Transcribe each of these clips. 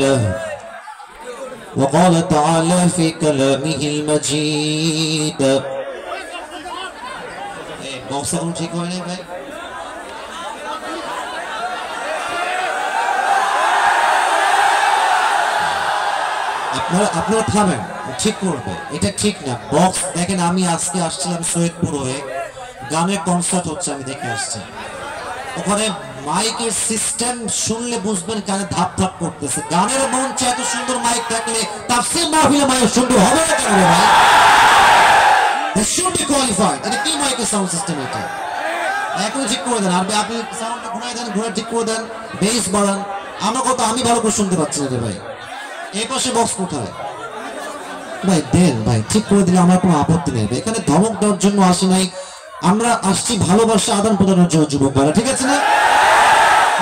له وقال تعالى في كلامه المجيد বক্সগুলো ঠিক হয় না ভাই আপনারা থামেন ঠিক করবে এটা ঠিক না বক্স দেখেন আমি আজকে আসছিলাম সৈয়দপুর হয়ে গানের কনসার্ট হচ্ছে আমি দেখে আসছি ওখানে মাইকের সিস্টেম শুনলে বুঝবেন কানে ধাপ ধাপ করতেছে গানের মঞ্চে এত সুন্দর মাইক থাকলে তাফসীর মাহফিলে মাইক সুন্দর হবে না কেন ভাই It should be qualified এটা কি মাইকের সাউন্ড সিস্টেম এটা এখন ঠিক করে দেন আর আপনি সাউন্ডটা ঘুরাই দেন ঘুরে ঠিক করে দেন বেস বাড়ান আমার কথা আমি ভালো করে শুনতে পাচ্ছি না রে ভাই এই পাশে বক্স কোথায় ভাই দেন ভাই ঠিক করে দিলে আমার কোনো আপত্তি নেই এখানে ধমক দেওয়ার জন্য আসি নাই আমরা আসছি ভালোবাসা আদান প্রদানের জন্য যুবক ভাইরা ঠিক আছে না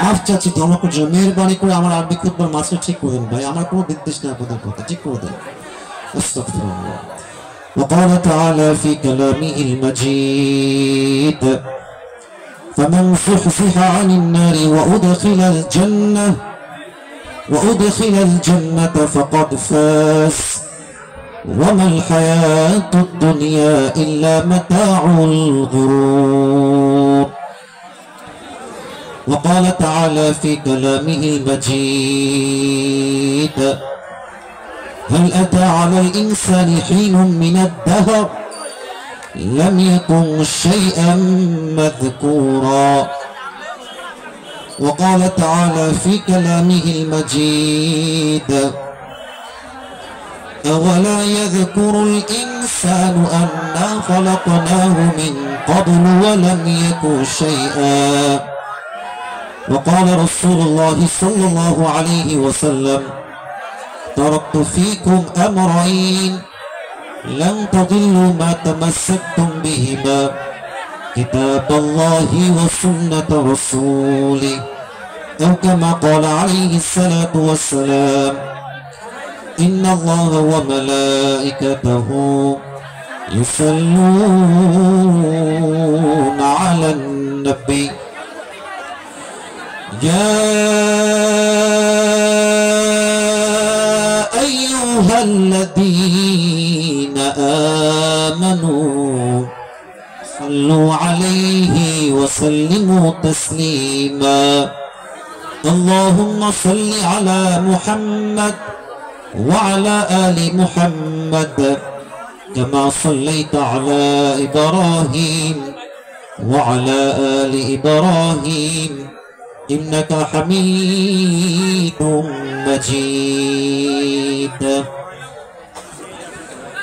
মাফ চাচ্ছি ধমকের জন্য মেহেরবানি করে আমার আরবি খুতবার মাঝে ঠিক করে দেন ভাই আমার কোনো নির্দেশ নেই আপনাদের কথা ঠিক করে দেন আস্তাগফিরুল্লাহ وقال تعالى في كلامه المجيد فمن زحزح عن النار وأدخل الجنة فقد فاز وما الحياة الدنيا إلا متاع الغرور وقال تعالى في كلامه المجيد هل أتى على الإنسان حين من الدهر لم يكن شيئا مذكورا وقال تعالى في كلامه المجيد أولا يذكر الإنسان أنا خلقناه من قبل ولم يك شيئا وقال رسول الله صلى الله عليه وسلم تركت فيكم أمرين لن تضلوا ما تمسكتم بهما كتاب الله وسنة رسوله أو كما قال عليه الصلاة والسلام إن الله وملائكته يصلون على النبي يا أيها الذين آمنوا صلوا عليه وسلموا تسليما اللهم صل على محمد وعلى آل محمد كما صليت على إبراهيم وعلى آل إبراهيم إنك حميد مجيد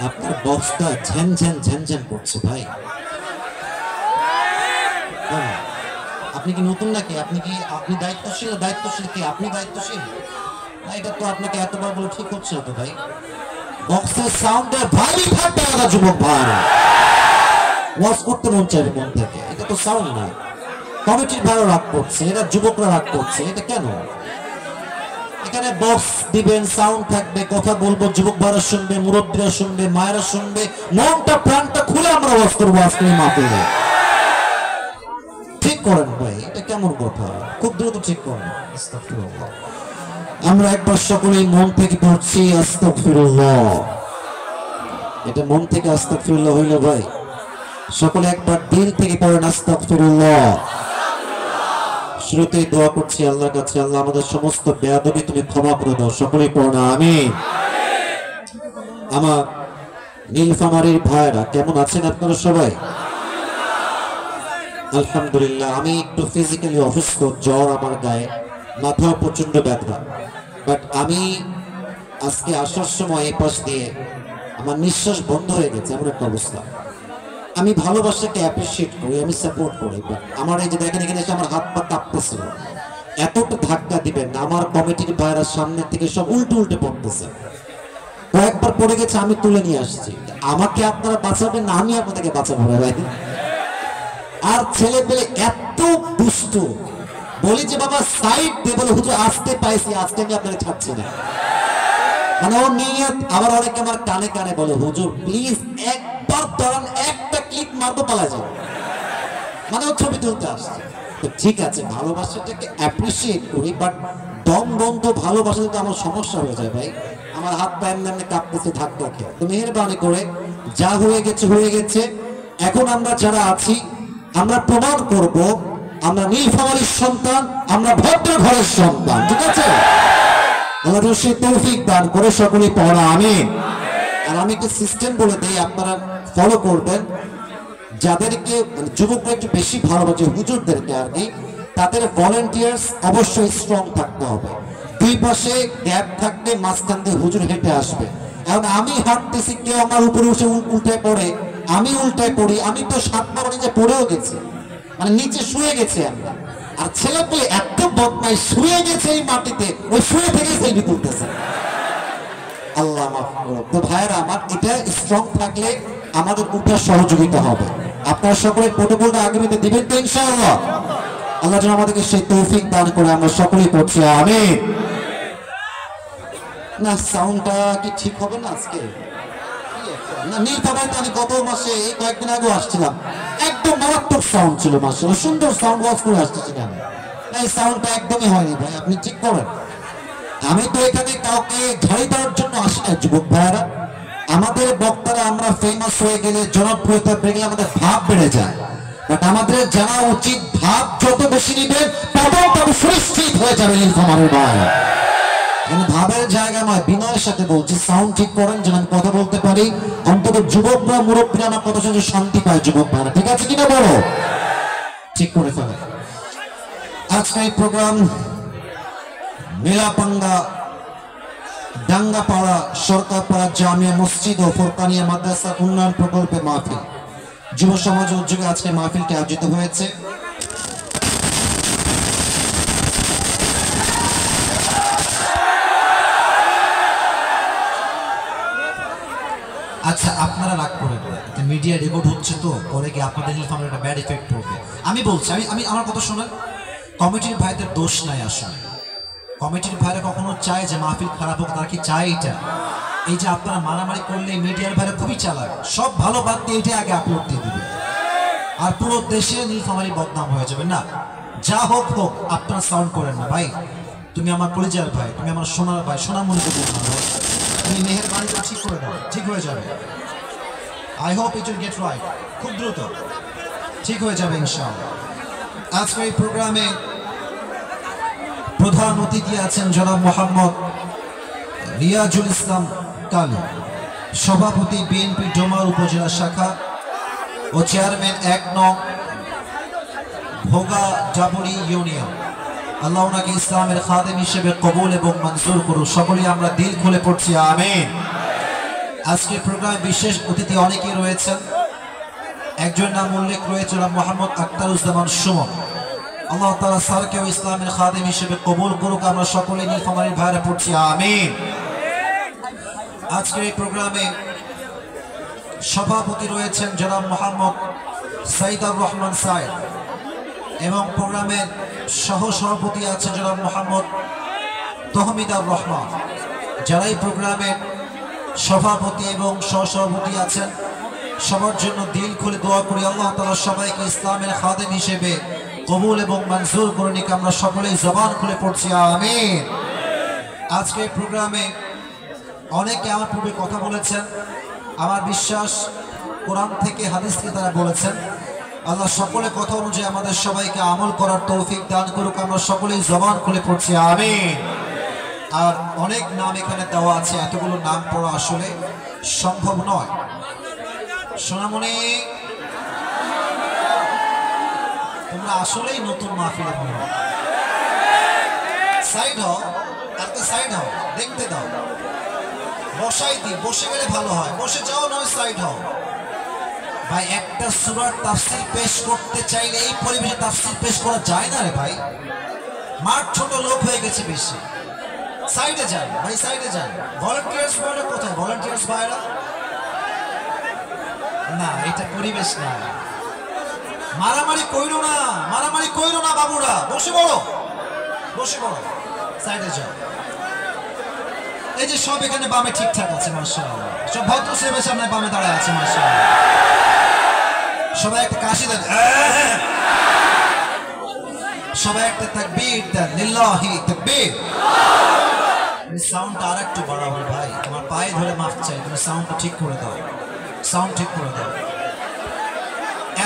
আপনার বক্সটা ঝনঝন ঝনঝন করছে ভাই আপনি কি নতুন নাকি আপনি দায়িত্বশীল কি আপনি দায়িত্বশীল না এটা তো আপনাকে এতবার বলে ঠিক হচ্ছে না তো ভাই বক্সের সাউন্ডের ভারী ঠান্ডা লাগা যুবক ভাই ওয়াজ করতে মন চাইবে মন থেকে এটা তো সাউন্ড না কমিটির ভালো রাগ করছে এরা যুবকরা রাগ করছে এটা কেন এখানে বক্স দিবেন সাউন্ড থাকবে কথা বলবো যুবক ভাইরা শুনবে মুরব্বীরা শুনবে মায়েরা শুনবে মনটা প্রাণটা খুলে আমরা ওয়াজ করবো আজকে মাহফিলে ঠিক করেন ভাই এটা কেমন কথা খুব দ্রুত ঠিক করেন আস্তাগফিরুল্লাহ আমরা একবার সকলেই মন থেকে পড়ছি আস্তাগফিরুল্লাহ এটা মন থেকে আস্তাগফিরুল্লাহ হইলো ভাই সকলে একবার দিল থেকে পড়েন আস্তাগফিরুল্লাহ শুরুতেই দোয়া করছি আল্লাহর কাছে আল্লাহ আমাদের সমস্ত বেয়াদবি তুমি ক্ষমা করে দাও সকলেই পড়না আমিন আমার নীলফামারীর ভাইরা কেমন আছেন আপনারা সবাই আলহামদুলিল্লাহ আমি একটু ফিজিক্যালি অসুস্থ জ্বর আমার গায়ে মাথা প্রচন্ড ব্যথা বাট আমি আজকে আসার সময় এই পাশ দিয়ে আমার নিঃশ্বাস বন্ধ হয়ে গেছে এমন একটা অবস্থা আমি ভালোবাসাকে অ্যাপ্রিশিয়েট করি আমি সাপোর্ট করি আমার এই যে দেখেন এখানে এসে আমার হাত পা কাঁপতেছিল এতটা ধাক্কা দিবেন না আমার কমিটির ভাইরা সামনের থেকে সব উল্টে পড়তেছে কয়েকবার পড়ে গেছে আমি তুলে নিয়ে আসছি আমাকে আপনারা বাঁচাবেন না আমি আপনাদেরকে বাঁচাবো ভাই আর ছেলে পেলে এত দুষ্ট বলি যে বাবা সাইড দে বলে হুজুর আসতে পাইছি আজকে আমি আপনাকে ছাড়ছি না মানে ওর নিয়ত আবার অনেকে আমার কানে কানে বলে হুজুর প্লিজ একবার ধরেন একটা ক্লিক মারবো পালা যাবে মানে ও ছবি তুলতে আসছে তো ঠিক আছে ভালোবাসাটাকে অ্যাপ্রিসিয়েট করি বাট দম বন্ধ ভালোবাসা তো আমার সমস্যা হয়ে যায় ভাই, আমার হাত পা এমনি কাঁপতেছে ধাক্কা খেয়ে। তো মেহেরবানি করে যা হয়ে গেছে হয়ে গেছে। এখন আমরা যারা আছি আমরা প্রমাণ করব আমরা নীলফামারীর সন্তান, আমরা ভদ্র ঘরের সন্তান, ঠিক আছে? আল্লাহ সেই তৌফিক দান করে সকলে পড়া আমিন। আর আমি একটা সিস্টেম বলে দিই, আপনারা ফলো করবেন। যাদেরকে যুবকরা একটু বেশি ভালোবাসে, হুজুরদেরকে আর কি, তাদের ভলেন্টিয়ার্স অবশ্যই স্ট্রং থাকতে হবে। দুই পাশে গ্যাপ থাকবে, মাঝখান দিয়ে হুজুর হেঁটে আসবে। এখন আমি হাঁটতেছি, কেউ আমার উপরে উঠে উল্টায় পড়ে, আমি উল্টায় পড়ি, আমি তো 7 বার নিচে পড়েও গেছি, মানে নিচে শুয়ে গেছে আমরা। আর ছেলে পেলে এত বদমাই, শুয়ে গেছে এই মাটিতে, ওই শুয়ে থেকে সেলফি তুলতেছে। আল্লাহ মাফ করুন। তো ভাইয়েরা আমার, এটা স্ট্রং থাকলে আমাদের উঠার সহযোগিতা হবে। আপনারা সকলে প্রোটোকলটা আগামীতে দিবেন তো ইনশাআল্লাহ? আল্লাহ যেন আমাদেরকে সেই তৌফিক দান করে। আমরা সকলেই পড়ছি আমিন। না সাউন্ডটা কি ঠিক হবে না আজকে? না নীলফামারীতে আমি গত মাসে এই কয়েকদিন আগেও আসছিলাম, একদম মারাত্মক সাউন্ড ছিল, মাশাআল্লাহ সুন্দর সাউন্ড ওয়াজ করে আসতেছিলাম। এই সাউন্ডটা একদমই হয়নি ভাই, আপনি ঠিক করেন। আমি তো এখানে কাউকে ঝাড়ি দেওয়ার জন্য আসি না যুবক ভাইয়ারা। আমাদের বক্তারা আমরা ফেমাস হয়ে গেলে, জনপ্রিয়তা বেড়ে গেলে আমাদের ভাব বেড়ে যায়। বাট আমাদের জানা উচিত, ভাব যত বেশি নিবেন পদক তত সুনিশ্চিত হয়ে যাবে নীলফামারীর ভাই। ভাবের জায়গা নয়, বিনয়ের সাথে বলছি, সাউন্ড ঠিক করেন যেন আমি কথা বলতে পারি। অন্তত যুবকরা, মুরব্বীরা আমার কথা শুনে শান্তি পায় যুবক ভাইরা, ঠিক আছে কিনা বলো? ঠিক করে ফেলে। আজকে এই প্রোগ্রাম মেলাপাঙ্গা ডাঙ্গাপাড়া সরকারপাড়া জামিয়া মসজিদ ও ফোরকানিয়া মাদ্রাসা উন্নয়ন প্রকল্পে মাহফিল, যুব সমাজ উদ্যোগে আজকে মাহফিলটি আয়োজিত হয়েছে। আচ্ছা আপনারা রাগ করেন না, মিডিয়া রেকর্ড হচ্ছে তো, পরে কি আপনাদের নীলফামারীর একটা ব্যাড ইফেক্ট পড়বে। আমি বলছি, আমি আমার কথা শোনেন, কমিটির ভাইদের দোষ নাই আসলে। কমিটির ভাইরা কখনো চায় যে মাহফিল খারাপ হোক? তারা কি চায় এটা? এই যে আপনারা মারামারি করলে মিডিয়ার ভাইরা খুবই চালাক, সব ভালো বাদ দিয়ে এটা আগে আপলোড দিয়ে দিবে, আর পুরো দেশে নীলফামারী বদনাম হয়ে যাবে। না, যা হোক হোক, আপনারা সাউন্ড করেন না ভাই। তুমি আমার কলিজার ভাই, তুমি আমার সোনার ভাই, সোনামণিকে বলবো, তুমি মেহেরবানি করে ঠিক করে দাও, ঠিক হয়ে যাবে। I hope it will get right, খুব দ্রুত ঠিক হয়ে যাবে ইনশাআল্লাহ। আজকে এই প্রোগ্রামে প্রধান অতিথি আছেন জনাব মোহাম্মদ রিয়াজুল ইসলাম কালু, সভাপতি বিএনপি ডোমার উপজেলা শাখা ও চেয়ারম্যান 1 নং ভোগা জাবুরি ইউনিয়ন। আল্লাহ ওনাকে ইসলামের খাদেম হিসেবে কবুল এবং মঞ্জুর করুন। সকলেই আমরা দিল খুলে পড়ছি আমিন। আজকের প্রোগ্রামে বিশেষ অতিথি অনেকেই রয়েছেন। একজন নাম উল্লেখ রয়েছে মোহাম্মদ আখতারুজ্জামান সুমন। আল্লাহ তাআলা স্যারকেও ইসলামের খাদেম হিসেবে কবুল করুক। আমরা সকলেই নীলফামারীর ভাইরা পড়ছি আমিন। আজকের এই প্রোগ্রামে সভাপতি রয়েছেন জনাব মোহাম্মদ সাইদুর রহমান সাইদ এবং প্রোগ্রামের সহ সভাপতি আছেন জনাব মোহাম্মদ তহমিদুর রহমান। যারা এই প্রোগ্রামের সভাপতি এবং সহসভাপতি আছেন, সবার জন্য দিল খুলে দোয়া করি আল্লাহ তাআলা সবাইকে ইসলামের খাদেম হিসেবে কবুল এবং মঞ্জুর করে নিক। আমরা সকলেই জবান খুলে পড়ছি আমিন। আজকে এই প্রোগ্রামে অনেকে আমার পূর্বে কথা বলেছেন, আমার বিশ্বাস কোরআন থেকে হাদিস থেকে তারা বলেছেন। আল্লাহ সকলে কথা অনুযায়ী আমাদের সবাইকে আমল করার তৌফিক দান করুক। আমরা সকলেই জবান খুলে পড়ছি আমিন। আর অনেক নাম এখানে দেওয়া আছে, এতগুলো নাম পড়া আসলে সম্ভব নয়। সোনামণি, তোমরা আসলেই নতুন মাহফিলে পড়ো, সাইড হও, কালকে সাইড হও, দেখতে দাও, বসাই দি, বসে গেলে ভালো হয়, বসে যাও, নয় সাইড হও। ভাই একটা সূরার তাফসীর পেশ করতে চাইলে এই পরিবেশে তাফসীর পেশ করা যায় না রে ভাই, মাঠ ছোট, লোক হয়ে গেছে বেশি। সাইডে যান ভাই, সাইডে যান। ভলান্টিয়ার্স ভাইরা কোথায়? ভলান্টিয়ার্স ভাইরা না, এটা পরিবেশ না। মারামারি কইরো না, মারামারি কইরো না বাবুরা, বসে পড়ো, বসে পড়ো, সাইডে যাও। এই যে সব এখানে বামে ঠিকঠাক আছে মাশাআল্লাহ, সব ভদ্র সেবের সামনে বামে দাঁড়ায় আছে মাশাআল্লাহ। সবাই একটা কাশি দেন, সবাই একটা তাকবীর দেন, লিল্লাহি তাকবীর। সাউন্ডটা আর একটু বাড়াবো ভাই, তোমার পায়ে ধরে মাফ চাই, তুমি সাউন্ডটা ঠিক করে দাও, সাউন্ড ঠিক করে দাও।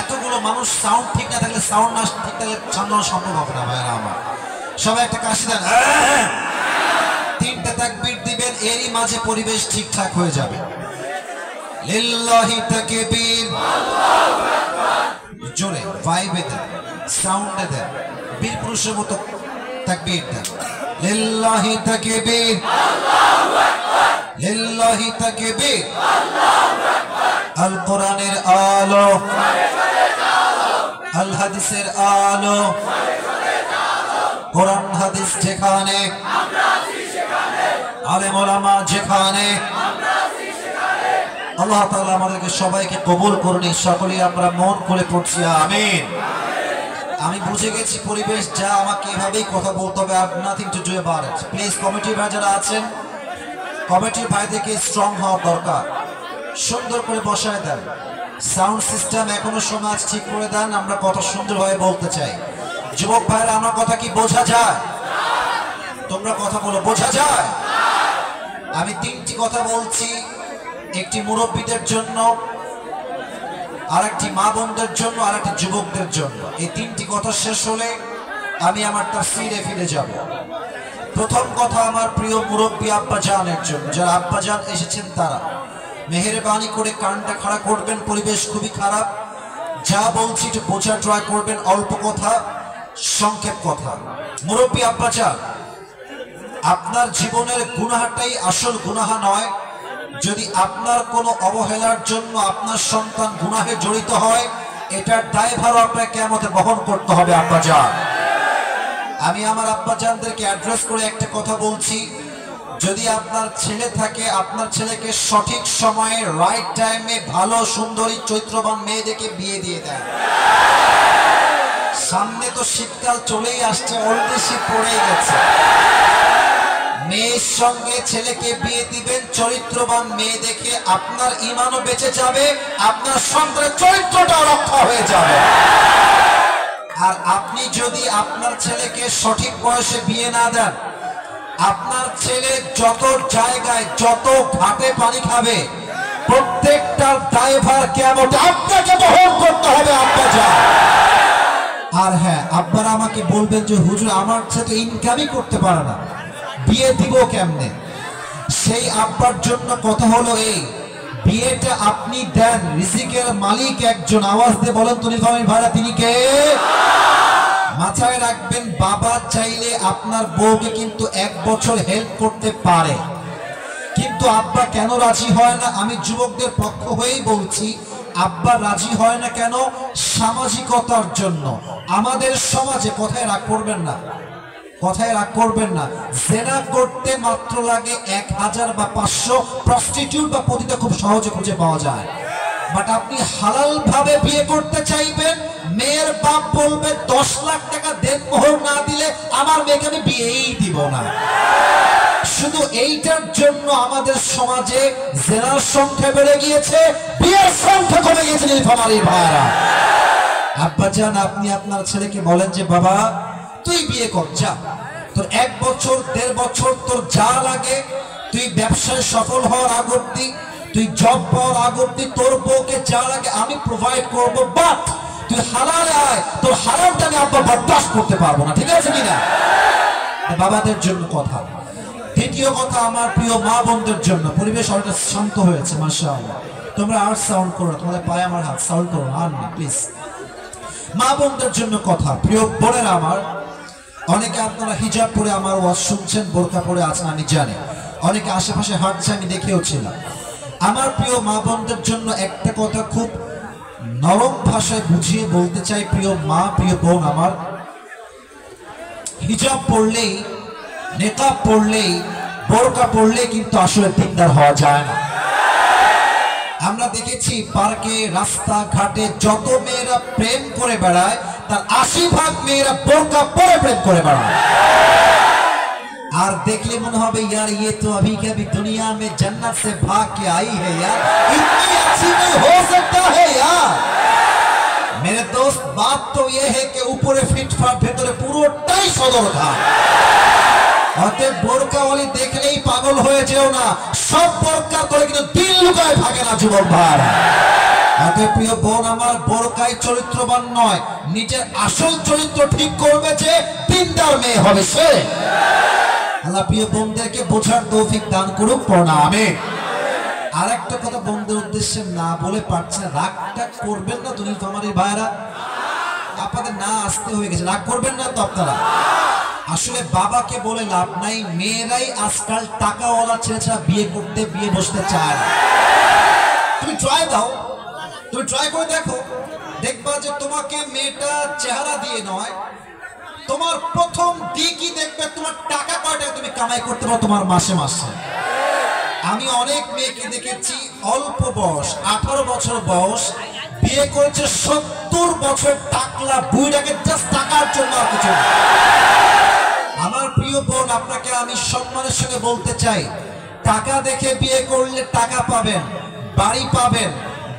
এতগুলো মানুষ সাউন্ড ঠিক না থাকলে, সাউন্ড না ঠিক থাকলে সামলানো সম্ভব হবে না ভাইরা আমার। সবাই একটা কাশি দেন, তিনটা তাকবীর দিবেন, এরই মাঝে পরিবেশ ঠিকঠাক হয়ে যাবে। লিল্লাহি তাকবীর, জোরে ভাইবে দেন, সাউন্ডে দেন, বীর পুরুষের মতো তাকবীর দেন। লিল্লাহি তাকবীর, লিল্লাহি তাকবীর। আল কোরআনের আলো, আল হাদিসের আলো, কোরআন হাদিস যেখানে, আলেম ওলামা যেখানে, আল্লাহ তাআলা আমাদেরকে সবাইকে কবুল করুন। সকলেই আমরা মন করে পড়ছি আমিন। আমি বুঝে গেছি পরিবেশ যা, আমাকে এভাবেই কথা বলতে হবে, আর nothing to do about it. Please কমিটির ভাই যারা আছেন, কমিটির ভাইদেরকে স্ট্রং হওয়া দরকার, সুন্দর করে বসায় দেন। সাউন্ড সিস্টেম এখনো সমাজ ঠিক করে দেন, আমরা কত সুন্দরভাবে বলতে চাই। যুবক ভাইরা, আমার কথা কি বোঝা যায়? তোমরা কথা বলো, বোঝা যায়? আমি তিনটি কথা বলছি, একটি মুরব্বীদের জন্য, আরেকটি মা বোনদের জন্য, আরেকটি যুবকদের জন্য। এই তিনটি কথা শেষ হলে আমি আমার তাফসীরে ফিরে যাব। প্রথম কথা আমার প্রিয় মুরব্বী আব্বাজানের জন্য, যারা আব্বাজান এসেছেন তারা মেহেরবানি করে কানটা খাড়া করবেন, পরিবেশ খুবই খারাপ, যা বলছি একটু বোঝার ট্রাই করবেন, অল্প কথা, সংক্ষেপ কথা। মুরব্বী আব্বাজান, আপনার জীবনের গুনাহটাই আসল গুনাহ নয়। যদি আপনার কোনো অবহেলার জন্য আপনার সন্তান গুনাহে জড়িত হয়, এটার দায়ভারও আপনাকে কিয়ামতে বহন করতে হবে আব্বাজান। আমি আমার আব্বাজানদেরকে অ্যাড্রেস করে একটা কথা বলছি, যদি আপনার ছেলে থাকে, আপনার ছেলেকে সঠিক সময়ে রাইট টাইমে ভালো সুন্দরী চৈত্রবান মেয়ে দেখে বিয়ে দিয়ে দেন। সামনে তো শীতকাল চলেই আসছে, অলরেডি শীত পড়েই গেছে। মেয়ের সঙ্গে ছেলেকে বিয়ে দিবেন চরিত্রবান মেয়ে দেখে, আপনার ঈমানও বেঁচে যাবে, আপনার সন্তানের চরিত্রটাও রক্ষা হয়ে যাবে। আর আপনি যদি আপনার ছেলেকে সঠিক বয়সে বিয়ে না দেন, আপনার ছেলে যত জায়গায় যত ঘাটে পানি খাবে, প্রত্যেকটার দায়ভার কিয়ামতে আপনাকে বহন করতে হবে আব্বাজান। আর হ্যাঁ, আব্বারা আমাকে বলবেন যে হুজুর আমার ছেলে ইনকামই করতে পারে না, বিয়ে দিব কেমনে? সেই আব্বার জন্য কথা হলো এই, বিয়েটা আপনি দেন, রিজিকের মালিক একজন। আওয়াজ দিয়ে বলেন তো নীলফামারীর ভাইরা, তিনি কে? মাথায় রাখবেন, বাবা চাইলে আপনার বউকে কিন্তু 1 বছর হেল্প করতে পারে, কিন্তু আব্বা কেন রাজি হয় না? আমি যুবকদের পক্ষ হয়েই বলছি, আব্বা রাজি হয় না কেন? সামাজিকতার জন্য। আমাদের সমাজে, কথায় রাগ করবেন না, কথায় রাগ করবেন না, জেনা করতে মাত্র লাগে 1000 বা 500, প্রস্টিটিউট বা পতিতা খুব সহজে খুঁজে পাওয়া যায়। বাট আপনি হালাল ভাবে বিয়ে করতে চাইবেন, মেয়ের বাপ বলবে 10 লাখ টাকা দেনমোহর না দিলে আমার মেয়েকে আমি বিয়েই দিব না। শুধু এইটার জন্য আমাদের সমাজে জেনার সংখ্যা বেড়ে গিয়েছে, বিয়ের সংখ্যা কমে গিয়েছে নীলফামারীর ভাইরা। আব্বাজান, আপনি আপনার ছেলেকে বলেন যে বাবা তুই বিয়ে কর, যা, তোর 1 বছর 1.5 বছর তোর যা লাগে, তুই ব্যবসায় সফল হওয়ার আগ অব্দি, তুই জব পাওয়ার আগ অব্দি তোর বউকে যা লাগে আমি প্রোভাইড করবো, বাট তুই হালাল আয়, তোর হারামটা আমি আব্বা বরদাস্ত করতে পারবো না। ঠিক আছে কিনা? বাবাদের জন্য কথা। দ্বিতীয় কথা আমার প্রিয় মা বোনদের জন্য, পরিবেশ অনেকটা শান্ত হয়েছে মাশাআল্লাহ, তোমরা আর সাউন্ড করো, তোমাদের পায়ে আমার হাত, সাউন্ড করো আর না প্লিজ। মা বোনদের জন্য কথা, প্রিয় বোনেরা আমার, অনেকে আপনারা হিজাব পরে আমার ওয়াজ শুনছেন, বোরকা পরে আছেন আমি জানি, অনেকে আশেপাশে হাঁটছে আমি দেখেও ছিলাম। আমার প্রিয় মা বোনদের জন্য একটা কথা খুব নরম ভাষায় বুঝিয়ে বলতে চাই, প্রিয় মা প্রিয় বোন আমার, হিজাব পড়লেই, নেকাব পড়লেই, বোরকা পড়লেই কিন্তু আসলে দিনদার হওয়া যায় না। আমরা দেখেছি পার্কে, রাস্তাঘাটে যত মেয়েরা প্রেম করে বেড়ায়, তার 80% মেয়েরা বোরকা পরে প্রেম করে বেড়ায়। আর দেখলে মনে হবে यार ये तो अभी के अभी दुनिया में जन्नत से भाग के आई है यार, इतनी अच्छी नहीं हो सकता है यार। मेरे दोस्त बात तो ये है कि ऊपरे फिटफाट ভেতরে পুরোটাই সদরঘাট অতএব বোরকাওয়ালি দেখলেই পাগল হয়ে যেও না সব বোরকা করে কিন্তু দিল লুকায় ভাগে না যুবক ভাই অতএব প্রিয় বোন আমার বোরকায় চরিত্রবান নয় নিজের আসল চরিত্র ঠিক করবে যে দিনদার মেয়ে হবে সে আল্লাহ প্রিয় বোনদেরকে বোঝার তৌফিক দান করুক পড়না আমিন আরেকটা কথা বন্ধুদের উদ্দেশ্যে না বলে পারছে রাগটা করবেন না দুনিল ফামারির ভাইরা আপনাদের না আসতে হয়ে গেছে রাগ করবেন না তো আপনারা আসলে বাবাকে বলে লাভ নাই মেয়েরাই আজকাল টাকাওয়ালা ছেলেরা বিয়ে করতে বিয়ে বসতে চায় না তুমি ট্রাই দাও তুমি ট্রাই করে দেখো দেখবা যে তোমাকে মেয়েটা চেহারা দিয়ে নয় তোমার প্রথম দিকই দেখবে তোমার টাকা কয় টাকা তুমি কামাই করতে পারো তোমার মাসে মাসে আমি অনেক মেয়েকে দেখেছি অল্প বয়স 18 বছর বয়স বিয়ে করেছে 70 বছর টাকলা বুইটাকে জাস্ট টাকার জন্য আর কিছু না আমার প্রিয় বোন আপনাকে আমি সম্মানের সঙ্গে বলতে চাই টাকা দেখে বিয়ে করলে টাকা পাবেন বাড়ি পাবেন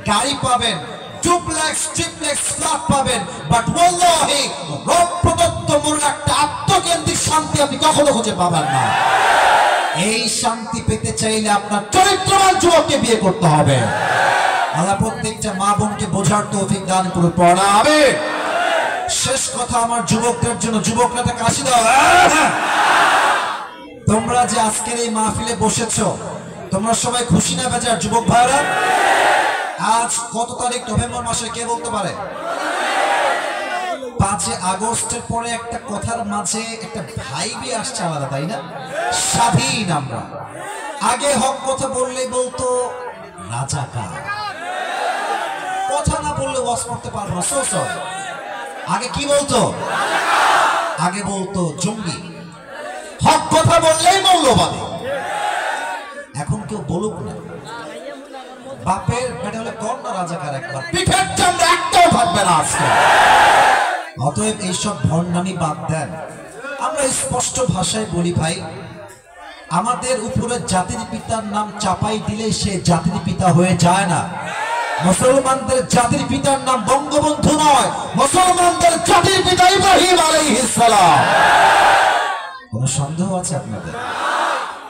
গাড়ি পাবেন ডুপ্লেক্স ট্রিপ্লেক্স ফ্ল্যাট পাবেন বাট ওয়াল্লাহি রব প্রদত্ত মনের একটা আত্মকেন্দ্রিক শান্তি আপনি কখনো খুঁজে পাবেন না এই শান্তি পেতে চাইলে আপনার চরিত্রবান যুবককে বিয়ে করতে হবে আল্লাহ প্রত্যেকটা মা বোনকে বোঝার তৌফিক দান করুন পড়া আমিন শেষ কথা আমার যুবকদের জন্য যুবকরা একটা কাশি দাও তোমরা যে আজকের এই মাহফিলে বসেছো তোমরা সবাই খুশি না বেজার যুবক ভাইরা আজ কত তারিখ নভেম্বর মাসে কে বলতে পারে 5 আগস্টের পরে একটা কথার মাঝে একটা ভাইবি আসছে আলাদা তাই না স্বাধীন আমরা আগে হক কথা বললেই বলতো রাজাকার কথা না বললে ওয়াজ করতে পারবো না সো সরি আগে কি বলতো আগে বলতো জঙ্গি হক কথা বললেই মৌলবাদী এখন কেউ বলুক না বাপের বেটা হলে কম না রাজাকার একবার পিঠের চামড়া একটাও থাকবে না আজকে অতএব এইসব ভণ্ডামি বাদ দেন আমরা স্পষ্ট ভাষায় বলি ভাই আমাদের উপরে জাতির পিতার নাম চাপাই দিলে সে জাতির পিতা হয়ে যায় না মুসলমানদের জাতির পিতার নাম বঙ্গবন্ধু নয় মুসলমানদের জাতির পিতা ইব্রাহিম আলাইহিস সালাম কোনো সন্দেহ আছে আপনাদের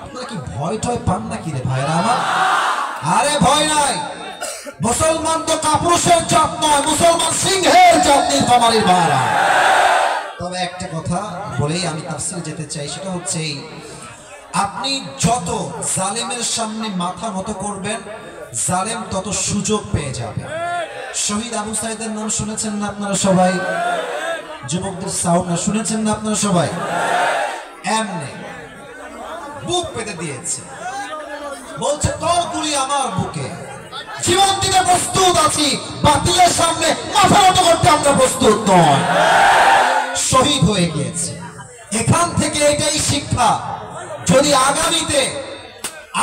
আপনারা কি ভয় টয় পান নাকি রে ভাইরা আমার আরে ভয় নাই মুসলমান তো কাপুরুষের জাত নয় মুসলমান সিংহের জাত নীলফামারীর ভাইরা তবে একটা কথা বলেই আমি তাফসীরে যেতে চাই সেটা হচ্ছে আপনি যত জালেমের সামনে মাথা নত করবেন জালেম তত সুযোগ পেয়ে যাবে শহীদ আবু সাইদের নাম শুনেছেন না আপনারা সবাই যুবকদের সাউন্ড না শুনেছেন না আপনারা সবাই এমনি বুক পেতে দিয়েছে বলছে তোর গুলি আমার বুকে জীবন দিতে প্রস্তুত আছি বাতিলের সামনে মাথা নত করতে আমরা প্রস্তুত নয় শহীদ হয়ে গিয়েছে এখান থেকে এটাই শিক্ষা যদি আগামীতে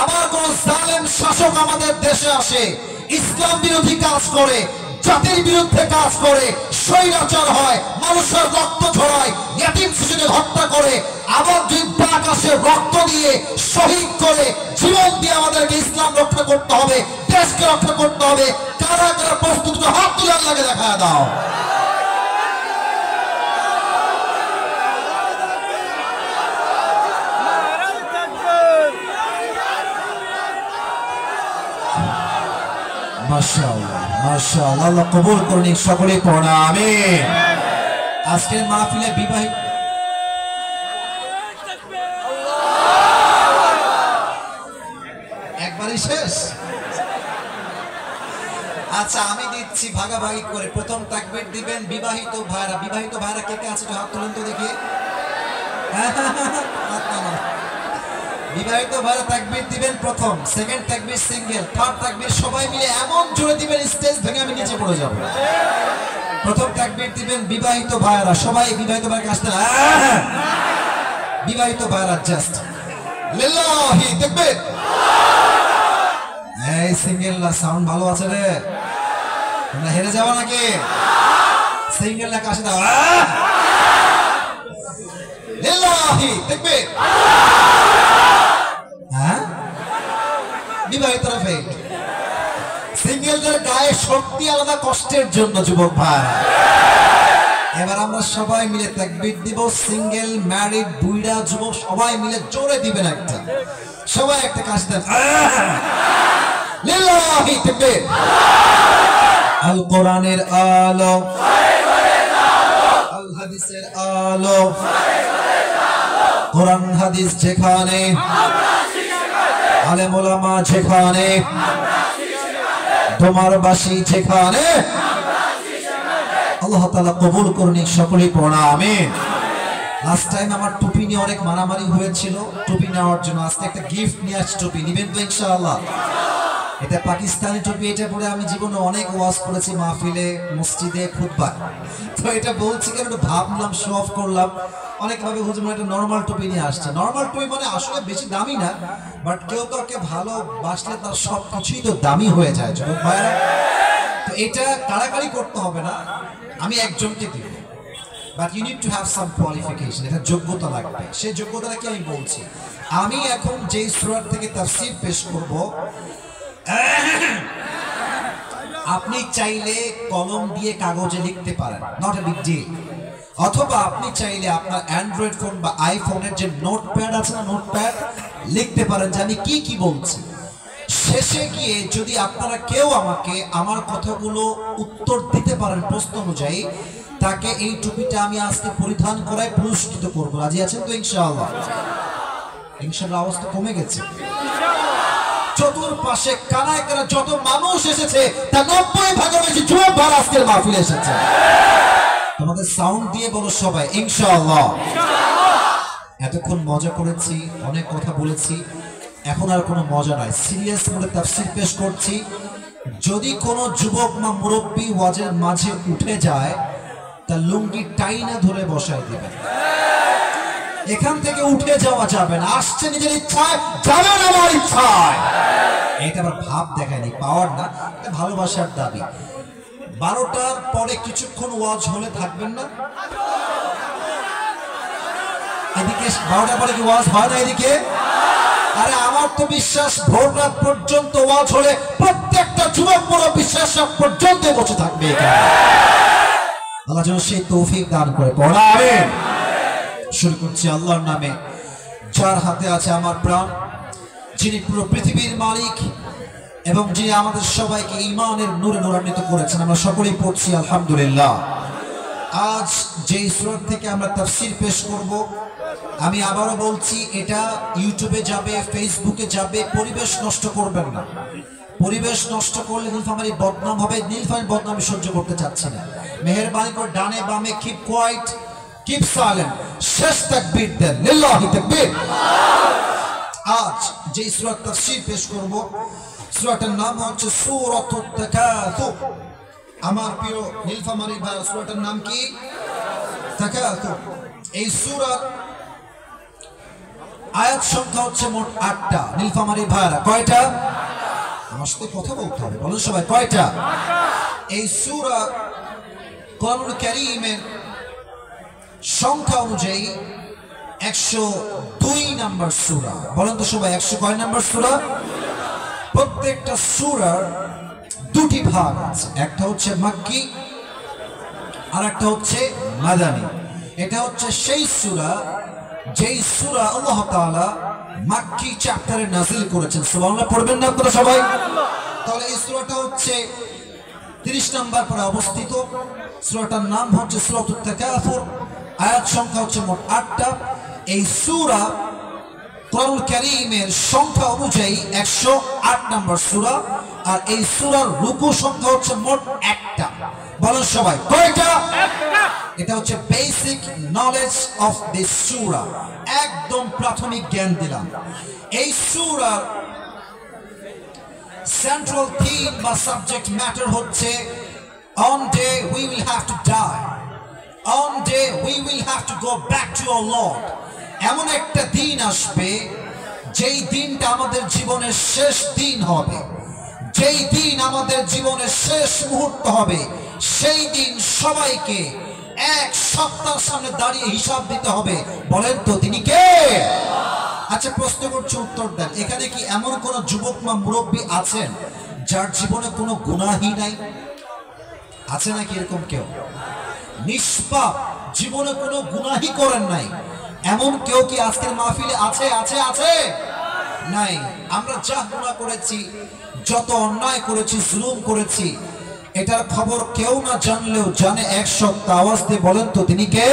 আবার কোন জালেম শাসক আমাদের দেশে আসে ইসলাম বিরোধী কাজ করে জাতির বিরুদ্ধে কাজ করে স্বৈরাচার হয় মানুষের রক্ত ঝরায় ইয়াতিম শিশুদের হত্যা করে আবার যদি ডাক আসে রক্ত দিয়ে শহীদ করে জীবন দিয়ে আমাদেরকে ইসলাম রক্ষা করতে হবে দেশকে রক্ষা করতে হবে কারা কারা প্রস্তুত হাত তুলে লাগে দেখা দাও মাশাআল্লাহ মাশাআল্লাহ আল্লাহ কবুল করুন সকলে পড়া আমিন আজকের মাহফিলে বিবাহিত একবারই শেষ আচ্ছা আমি দিচ্ছি ভাগাভাগি করে প্রথম তাকবীর দিবেন বিবাহিত ভাইরা কে কে আছে হাত তুলেন তো দেখি বিবাহিত ভাইরা তাকবীর দিবেন প্রথম সেকেন্ড তাকবীর সিঙ্গেল থার্ড তাকবীর সবাই মিলে এমন জোরে দিবেন স্টেজ ভেঙে আমি নিচে পড়ে যাব প্রথম তাকবীর দিবেন বিবাহিত ভাইরা সবাই বিবাহিত ভাইকে আসতে বিবাহিত ভাইরা জাস্ট লিল্লাহি তাকবীর এই সিঙ্গেল না সাউন্ড ভালো আছে রে তোমরা হেরে যাও নাকি সিঙ্গেল না কাছে দাও লিল্লাহি তাকবীর বিবাহিতরা ফেল সিঙ্গেলদের গায়ে শক্তি আলাদা কষ্টের জন্য যুবক ভাই। এবার আমরা সবাই মিলে তাকবীর দিব। সিঙ্গেল, ম্যারিড, বুইড়া, যুবক সবাই মিলে জোরে দিবেন একটা। সবাই একটা কাজ দেন। লিল্লাহি তাকবীর। আল কোরআনের আলো, আল হাদিসের আলো, কোরআন হাদিস যেখানে, আলেম ওলামা যেখানে, তোমার বাসী যেখানে, আল্লাহ তাআলা কবুল করুন সকলেই পড়া আমিন। লাস্ট টাইম আমার টুপি নিয়ে অনেক মারামারি হয়েছিল, টুপি নেওয়ার জন্য আজকে একটা গিফট নিয়ে আসছি। টুপি নিবেন তো ইনশাআল্লাহ? এটা পাকিস্তানি টুপি, এটা পরে আমি জীবনে অনেক ওয়াজ করেছি মাহফিলে, মসজিদে, খুতবা। তো এটা বলছি কেন, একটু ভাবলাম, শো অফ করলাম। অনেক ভাবে হুজুর মানে একটা নরমাল টুপি নিয়ে আসছে। নরমাল টুপি মানে আসলে বেশি দামি না, বাট কেউ কাউকে ভালোবাসলে তার সব কিছুই তো দামি হয়ে যায় যুবক ভাইরা। তো এটা কাড়াকাড়ি করতে হবে না, আমি একজনকে দিব, but you need to have some qualification, এটা যোগ্যতা লাগবে। সেই যোগ্যতাটা কি আমি বলছি। আমি এখন যেই সূরা থেকে তাফসীর পেশ করব, আপনি চাইলে কলম দিয়ে কাগজে লিখতে পারেন, নট এ বিগ ডিল। অথবা আপনি চাইলে আপনার অ্যান্ড্রয়েড ফোন বা আইফোনের যে নোটপ্যাড আছে না, নোটপ্যাড লিখতে পারেন যে আমি কি কি বলছি। শেষে গিয়ে যদি আপনারা কেউ আমাকে আমার কথাগুলো উত্তর দিতে পারেন প্রশ্ন অনুযায়ী, তাকে এই টুপিটা আমি আজকে পরিধান করায় পুরস্কৃত করব। রাজি আছেন তো ইনশাআল্লাহ? ইনশাআল্লাহ আওয়াজ তো কমে গেছে। চতুর্পাশে কানায় কানা যত মানুষ এসেছে তা 90% বেশি যুবক ভাই আজকের মাহফিলে এসেছে। তোমাদের সাউন্ড দিয়ে বলো সবাই ইনশাআল্লাহ। এতক্ষণ মজা করেছি, অনেক কথা বলেছি, এখন আর কোনো মজা নাই। সিরিয়াস মোডে তাফসীর পেশ করছি। যদি কোনো যুবক বা মুরব্বী ওয়াজের মাঝে উঠে যায়, তার লুঙ্গি টাইনা ধরে বসায় দিবেন। এখান থেকে উঠে যাওয়া যাবে না। আসছে নিজের ইচ্ছায়, যাবে না আমার ইচ্ছায়। এটা আবার ভাব দেখায়নি, পাওয়ার না, এটা ভালোবাসার দাবি। 12টার পরে কিছুক্ষণ ওয়াজ হলে থাকবেন না? এদিকে 12টার পরে কি ওয়াজ হয় না এদিকে? আরে আমার তো বিশ্বাস ভোর রাত পর্যন্ত ওয়াজ হলে প্রত্যেকটা যুবক বড় বিশ্বাস পর্যন্ত বসে থাকবে এখানে। আল্লাহ যেন সেই তৌফিক দান করে। পড়া আমিন। শুরু করছি আল্লাহর নামে, যার হাতে আছে আমার প্রাণ, যিনি পুরো পৃথিবীর মালিক এবং যিনি আমাদের সবাইকে ঈমানের নূরে নূরান্বিত করেছেন। আমরা সকলেই পড়ছি আলহামদুলিল্লাহ। আজ যেই সূরা থেকে আমরা তাফসীর পেশ করব, আমি আবারও বলছি, এটা ইউটিউবে যাবে, ফেসবুকে যাবে, পরিবেশ নষ্ট করবেন না। পরিবেশ নষ্ট করলে নীলফামারী বদনাম হবে। নীলফামারীর বদনাম আমি সহ্য করতে চাচ্ছি না। মেহেরবানি করে ডানে বামে কিপ কোয়াইট, কিপ সাইলেন্ট, শেষ তাকবীর দেন। লিল্লাহি তাকবীর। আজ যে সূরা তাফসীর পেশ করব, সূরাটার নাম হচ্ছে সূরাতুত তাকাসুর। আমার প্রিয় নীলফামারী ভাই, সূরাটার নাম কি? তাকাসুর। এই সূরার আয়াত সংখ্যা হচ্ছে মোট 8টা। নীলফামারী ভাইরা কয়টা? আমার সাথে কথা বলতে হবে, বলুন সবাই কয়টা? এই সূরা কোরআনুল কারীমের সংখ্যা অনুযায়ী 102 নম্বর সূরা। বলেন তো সবাই 100 কয় নম্বর সূরা? প্রত্যেকটা সূরার দুটি ভাগ আছে, একটা হচ্ছে মাক্কি আর একটা হচ্ছে মাদানী। এটা হচ্ছে সেই সূরা যেই সূরা আল্লাহ তাআলা মাক্কি চ্যাপ্টারে নাযিল করেছেন। সুবহানাল্লাহ পড়বেন না আপনারা সবাই? তাহলে এই সূরাটা হচ্ছে 30 নম্বর পরে অবস্থিত। সূরাটার নাম হচ্ছে সূরাতুত তাকাসুর। আয়াত সংখ্যা হচ্ছে মোট 8টা। এই সূরা কোরআনুল কারীমের সংখ্যা অনুযায়ী 108 নম্বর সূরা, আর এই সূরার রুকু সংখ্যা হচ্ছে মোট 1টা। বলেন সবাই কয়টা? এটা হচ্ছে বেসিক নলেজ অফ দিস সূরা, একদম প্রাথমিক জ্ঞান দিলাম। এই সূরার সেন্ট্রাল থিম বা সাবজেক্ট ম্যাটার হচ্ছে on day we will have to die, on day we will have to go back to our Lord। এমন একটা দিন আসবে যেই দিনটা আমাদের জীবনের শেষ দিন হবে, যেই দিন আমাদের জীবনের শেষ মুহূর্ত হবে। সেই দিন সবাইকে এক সপ্তাহের সামনে দাঁড়িয়ে হিসাব দিতে হবে। বলেন তো তিনি কে? আচ্ছা প্রশ্ন করছি, উত্তর দেন। এখানে কি এমন কোন যুবক বা মুরব্বী আছেন যার জীবনে কোনো গুনাহই নাই? আছে নাকি এরকম কেউ? নিষ্পাপ, জীবনে কোনো গুনাহই করেন নাই, এমন কেউ কি আজকের মাহফিলে আছে? আছে আছে নাই। আমরা যা গুনাহ করেছি, যত অন্যায় করেছি, জুলুম করেছি, এটার খবর কেউ না জানলেও জানে এক সত্তা। আওয়াজ দিয়ে বলেন তো তিনি কে?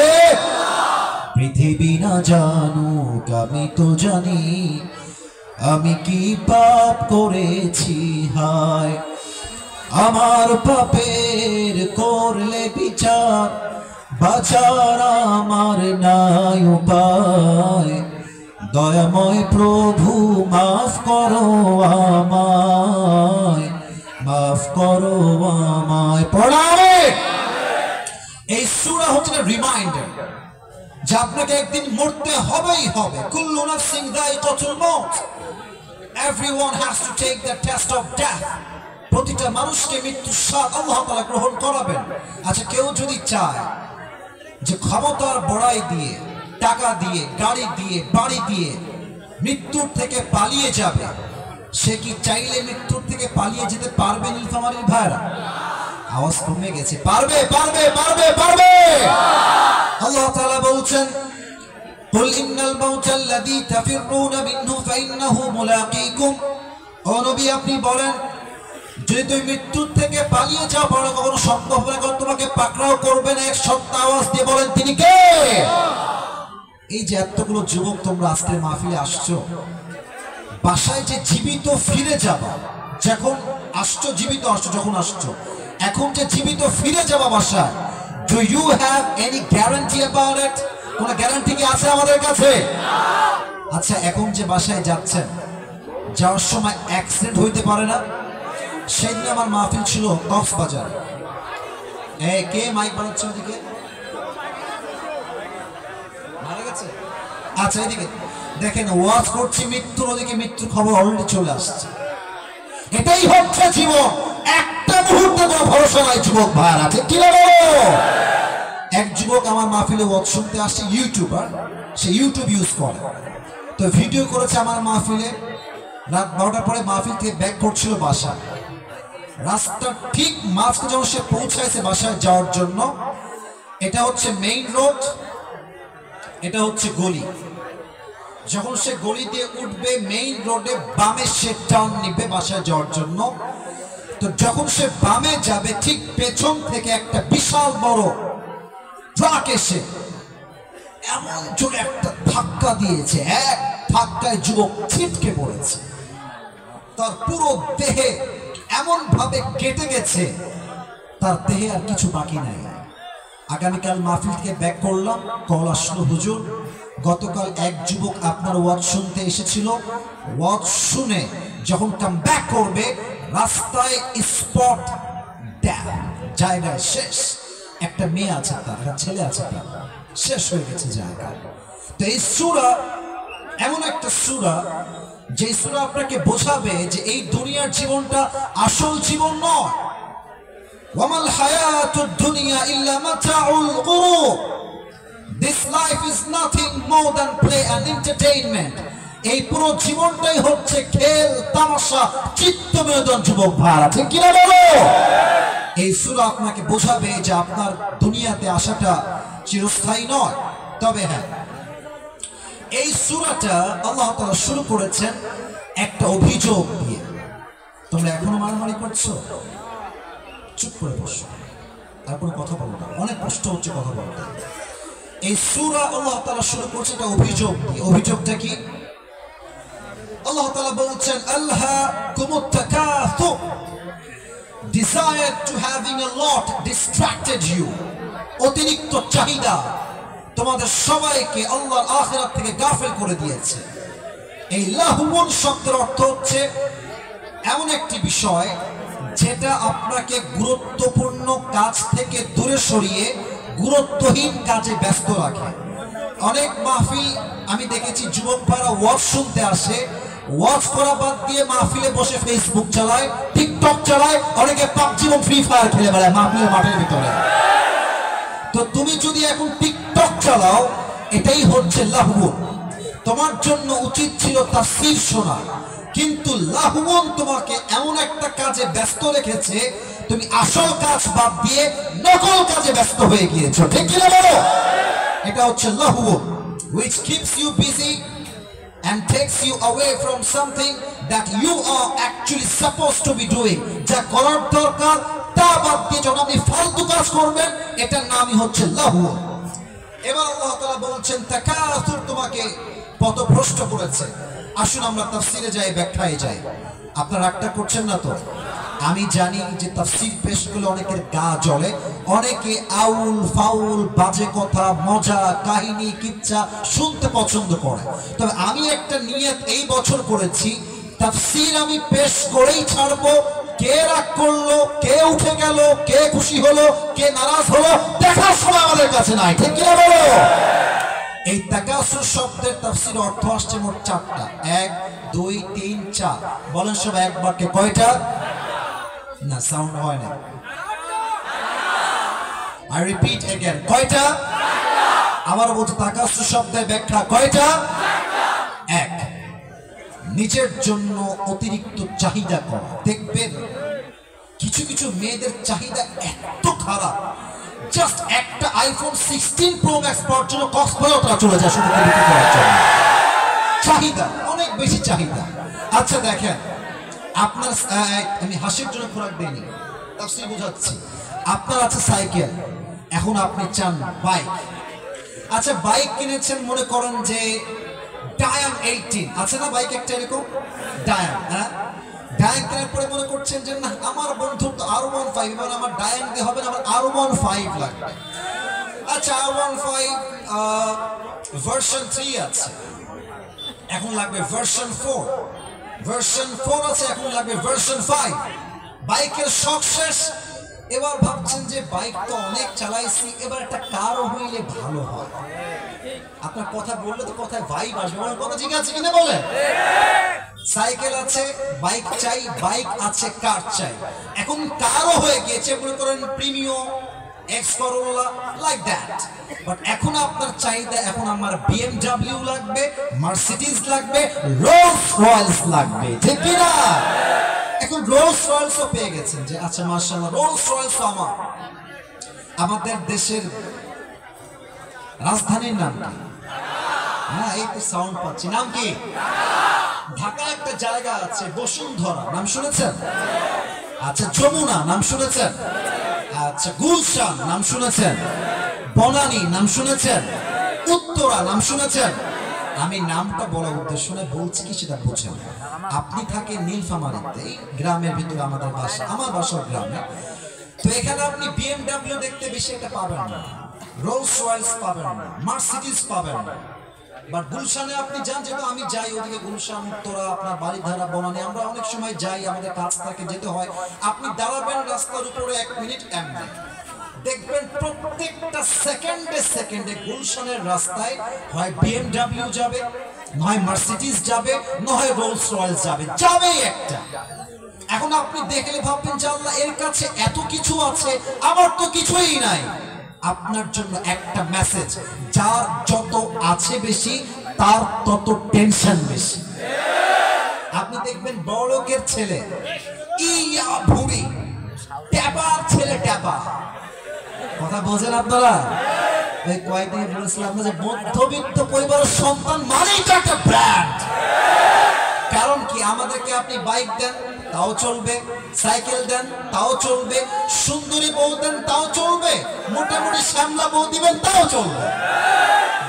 পৃথিবী না জানুক আমি তো জানি, আমি কি পাপ করেছি হায়। আমার পাপের করলে বিচার, বাঁচার আমার নাই উপায়। দয়াময় প্রভু মাফ করো আমায়, মাফ করো আমায়। পড়াবে এই সূরা হচ্ছে রিমাইন্ডার যে আপনাকে একদিন মরতে হবেই হবে। কুল্লু নাফসিন যায়িকাতুল মাউত, everyone has to take the test of death. প্রতিটা মানুষকে মৃত্যুর স্বাদ আল্লাহ তাআলা গ্রহণ করাবেন। আচ্ছা, কেউ যদি চায় যে ক্ষমতার বড়াই দিয়ে, টাকা দিয়ে, গাড়ি দিয়ে, বাড়ি দিয়ে মৃত্যুর থেকে পালিয়ে যাবে, সে কি চাইলে মৃত্যুর থেকে পালিয়ে যেতে পারবে? নীলফামারীর ভাইরা, আওয়াজ কমে গেছে। পারবে, পারবে, পারবে, পারবে। আল্লাহ তাআলা বলছেন, কুল ইন্নাল মাউতাল্লাযী তাফিরুনা মিনহু ফাইন্নাহু মুলাকীকুম। ও নবী, আপনি বলেন, যদি তুমি মৃত্যুর থেকে পালিয়ে যাও, বড় কখনো সম্ভব হবে না, তোমাকে পাকড়াও করবে না। এক সত্তা, আওয়াজ দিয়ে বলেন তিনি কে? এই যে এতগুলো যুবক তোমরা আজকের মাহফিলে আসছো, বাসায় যে জীবিত ফিরে যাবা, যখন আসছো জীবিত আসছো, যখন আসছো এখন যে জীবিত ফিরে যাবা বাসায়, do you have any guarantee about it? কোন গ্যারান্টি কি আছে আমাদের কাছে? আচ্ছা, এখন যে বাসায় যাচ্ছেন, যাওয়ার সময় অ্যাক্সিডেন্ট হইতে পারে না? সেদিন আমার মাহফিল ছিল কক্সবাজারে। কে মাইক বানাচ্ছে ওদিকে? মারা গেছে? আচ্ছা, এদিকে দেখেন, ওয়াজ করছি মৃত্যুর, ওদিকে মৃত্যুর খবর অলরেডি চলে আসছে। এটাই হচ্ছে জীবন। একটা মুহূর্তে কোনো ভরসা নাই যুবক ভাইরা, ঠিক কি বলো? এক যুবক আমার মাহফিলে ওয়াজ শুনতে আসছে, ইউটিউবার, সে ইউটিউব ইউজ করে, তো ভিডিও করেছে আমার মাহফিলে। রাত 12টার পরে মাহফিল থেকে ব্যাক করছিল বাসা। রাস্তা ঠিক মাঝখানে যখন সে পৌঁছাইছে বাসায় যাওয়ার জন্য, এটা হচ্ছে মেইন রোড, এটা হচ্ছে গলি। যখন সে গলি দিয়ে উঠবে, মেইন রোডে বামে সে টার্ন নিবে বাসায় যাওয়ার জন্য। তো যখন সে বামে যাবে, ঠিক পেছন থেকে একটা বিশাল বড় ট্রাক এসে এমন জোরে একটা ধাক্কা দিয়েছে, এক ধাক্কায় যুবক ছিটকে পড়েছে। তার পুরো দেহে এমন ভাবে কেটে গেছে, তার দেহে আর কিছু বাকি নাই। আগামীকাল মাহফিল থেকে ব্যাক করলাম, কল আসলো, হুজুর গতকাল এক যুবক আপনার ওয়াজ শুনতে এসেছিল, ওয়াজ শুনে যখন কাম ব্যাক করবে, রাস্তায় স্পট ডেথ, জায়গায় শেষ। একটা মেয়ে আছে তার, একটা ছেলে আছে তার, শেষ হয়ে গেছে জায়গা। তো এই সূরা এমন একটা সূরা, যে সূরা আপনাকে বোঝাবে যে এই দুনিয়ার জীবনটা আসল জীবন নয়। ওয়ামাল হায়াতুদ দুনিয়া ইল্লা মাতাউল গুরুর। This life is nothing more than play and entertainment. এই পুরো জীবনটাই হচ্ছে খেল, তামাশা, চিত্ত বিনোদন। যুবক ভাইরা, ঠিক কি না বলো? এই সূরা আপনাকে বোঝাবে যে আপনার দুনিয়াতে আসাটা চিরস্থায়ী নয়। তবে হ্যাঁ, এই সূরাটা আল্লাহ তাআলা শুরু করেছেন একটা অভিযোগ দিয়ে। তোমরা এখনো মারামারি করছো? চুপ করে বসো, আর কোনো কথা বলো না, অনেক কষ্ট হচ্ছে কথা বলতে। এই সূরা আল্লাহ তাআলা শুরু করছে একটা অভিযোগ দিয়ে। অভিযোগটা কি? আল্লাহ তাআলা বলছেন, আলহাকুমুত তাকাসুর, desire to having a lot distracted you. অতিরিক্ত চাহিদা তোমাদের সবাইকে আল্লাহর আখিরাত থেকে গাফেল করে দিয়েছে। এই লাহুন শব্দের অর্থ হচ্ছে এমন একটি বিষয় যেটা আপনাকে গুরুত্বপূর্ণ কাজ থেকে দূরে সরিয়ে গুরুত্বহীন কাজে ব্যস্ত রাখে। অনেক মাহফিল আমি দেখেছি, যুবক ভাইরা ওয়াজ শুনতে আসে, ওয়াজ করা বাদ দিয়ে মাহফিলে বসে ফেসবুক চালায়, টিকটক চালায়, অনেকে পাবজি এবং ফ্রি ফায়ার খেলে বেড়ায় মাহফিলের মাঠের ভিতরে। তো তুমি যদি এখন টিকটক চালাও, এটাই হচ্ছে লাহু। তোমার জন্য উচিত ছিল তাফসীর শোনা, কিন্তু লাহওয়ান তোমাকে এমন একটা কাজে ব্যস্ত রেখেছে, তুমি আসল কাজ বাদ দিয়ে নকল কাজে ব্যস্ত হয়ে গিয়েছো। ঠিক কি না বলো? এটা হচ্ছে লাহওয়ান, which keeps you busy and takes you away from something that you are actually supposed to be doing. যা করার দরকার তা বাদ দিয়ে যখন আপনি ফালতু কাজ করবেন, এটার নামই হচ্ছে লাহওয়ান। এবার আল্লাহ তাআলা বলছেন তাকাসুর তোমাকে পথভ্রষ্ট করেছে। আসুন আমরা তাফসীরে যাই, ব্যাখ্যায় যাই। আপনারা একটা করছেন না তো? আমি জানি যে তাফসীর পেশ করলে অনেকের গা জ্বলে, অনেকে আউল ফাউল বাজে কথা, মজা কাহিনী কিচ্ছা শুনতে পছন্দ করে। তবে আমি একটা নিয়ত এই বছর করেছি, তাফসীর আমি পেশ করেই ছাড়বো। কে রাগ করলো, কে উঠে গেল, কে খুশি হলো, কে নারাজ হলো, দেখার সময় আমাদের কাছে নাই। ঠিক কিনা বলো? এই তাকাসুর শব্দের তাফসীর অর্থ আসছে মোট 4টা। 1 2 3 4। বলেন সব এক বাক্যে কয়টা? না, সাউন্ড হয় না। আই রিপিট अगेन, কয়টা? আবার বলতে তাকাসুর শব্দের ব্যাখ্যা কয়টা? 1, নিজের জন্য অতিরিক্ত চাহিদা করা। দেখবেন কিছু কিছু মেয়েদের চাহিদা এত খারাপ, জাস্ট একটা আইফোন 16 প্রো ম্যাক্স পাওয়ার জন্য কক্সবাজার চলে যায় শুধু বিক্রি করার জন্য। চাহিদা অনেক বেশি চাহিদা। আচ্ছা দেখেন, আপনার আমি হাসির জন্য খোরাক দেইনি, তাফসীর বোঝাচ্ছি। আপনার আছে সাইকেল, এখন আপনি চান বাইক। আচ্ছা বাইক কিনেছেন, মনে করেন যে ডায়ান 18 আছে না বাইক একটা এরকম ডায়ান, হ্যাঁ ডায়ান কেনার পরে মনে করছেন যে না আমার বন্ধুর তো R15, এবার আমার ডায়ান দিয়ে হবে না, আমার R15 লাগবে। আচ্ছা R15 ভার্সন 3 আছে, এখন লাগবে ভার্সন 4, ভার্সন 4 আছে, এখন লাগবে ভার্সন 5। বাইকের শখ শেষ, এবার ভাবছেন যে বাইক তো অনেক চালাইছি, এবার একটা কারও হইলে ভালো হয়। আপনার কথা বললে তো কথায় ভাইব আসবে, আমার কথা ঠিক আছে কিনা বলে? সাইকেল আছে, বাইক চাই, বাইক আছে, কার চাই। এখন কারও হয়ে গিয়েছে, মনে করেন Premio, X Corolla, like that. But এখন আপনার চাহিদা, এখন আমার BMW লাগবে, মার্সিডিজ লাগবে, রোলস রয়েলস লাগবে। ঠিক কি না? এখন রোলস রয়েলসও পেয়ে গেছেন যে আচ্ছা মাশাআল্লাহ রোলস রয়েলস আমাদের দেশের রাজধানীর নাম কি? হ্যাঁ এই তো সাউন্ড পাচ্ছি, নাম কি? ঢাকা একটা জায়গা আছে বসুন্ধরা, নাম শুনেছেন? আচ্ছা যমুনা, নাম শুনেছেন? আচ্ছা গুলশান, নাম শুনেছেন? বনানী, নাম শুনেছেন? উত্তরা, নাম শুনেছেন? আমি নামটা বলার উদ্দেশ্য না, বলছি কি সেটা বুঝেন। আপনি থাকেন নীলফামারীতে, গ্রামের ভিতরে আমাদের বাসা, আমার বাসার গ্রামে। তো এখানে আপনি BMW দেখতে বেশি একটা পাবেন না, রোলস রয়েলস পাবেন না, মার্সিডিজ পাবেন না। বাট গুলশানে আপনি যান, যেহেতু আমি যাই ওদিকে গুলশান, উত্তরা, আপনার বাড়িধারা, বনানী, আমরা অনেক সময় যাই, আমাদের কাজ থাকে, যেতে হয়। আপনি দাঁড়াবেন রাস্তার উপরে 1 মিনিট এমনি, দেখবেন প্রত্যেকটা সেকেন্ডে সেকেন্ডে গুলশানের রাস্তায় হয় BMW যাবে, নয় মার্সিডিজ যাবে, নয় রোলস রয়েলস যাবে, যাবেই একটা। এখন আপনি দেখলে ভাববেন যে আল্লাহ এর কাছে এত কিছু আছে, আমার তো কিছুই নাই। আপনার জন্য একটা মেসেজ, যার যত আছে বেশি তার তত টেনশন বেশি। আপনি দেখবেন বড়লোকের ছেলে ইয়া ভুড়ি, ট্যাপার ছেলে ট্যাপা। কথা বোঝেন আপনারা? এই কয়েকদিন বলেছিলাম যে মধ্যবিত্ত পরিবারের সন্তান মানেই তো একটা ব্র্যান্ড। কারণ কি, আমাদেরকে আপনি বাইক দেন তাও চলবে, সাইকেল দেন তাও চলবে, সুন্দরী বউ দেন তাও চলবে, মোটামুটি শ্যামলা বউ দিবেন তাও চলবে,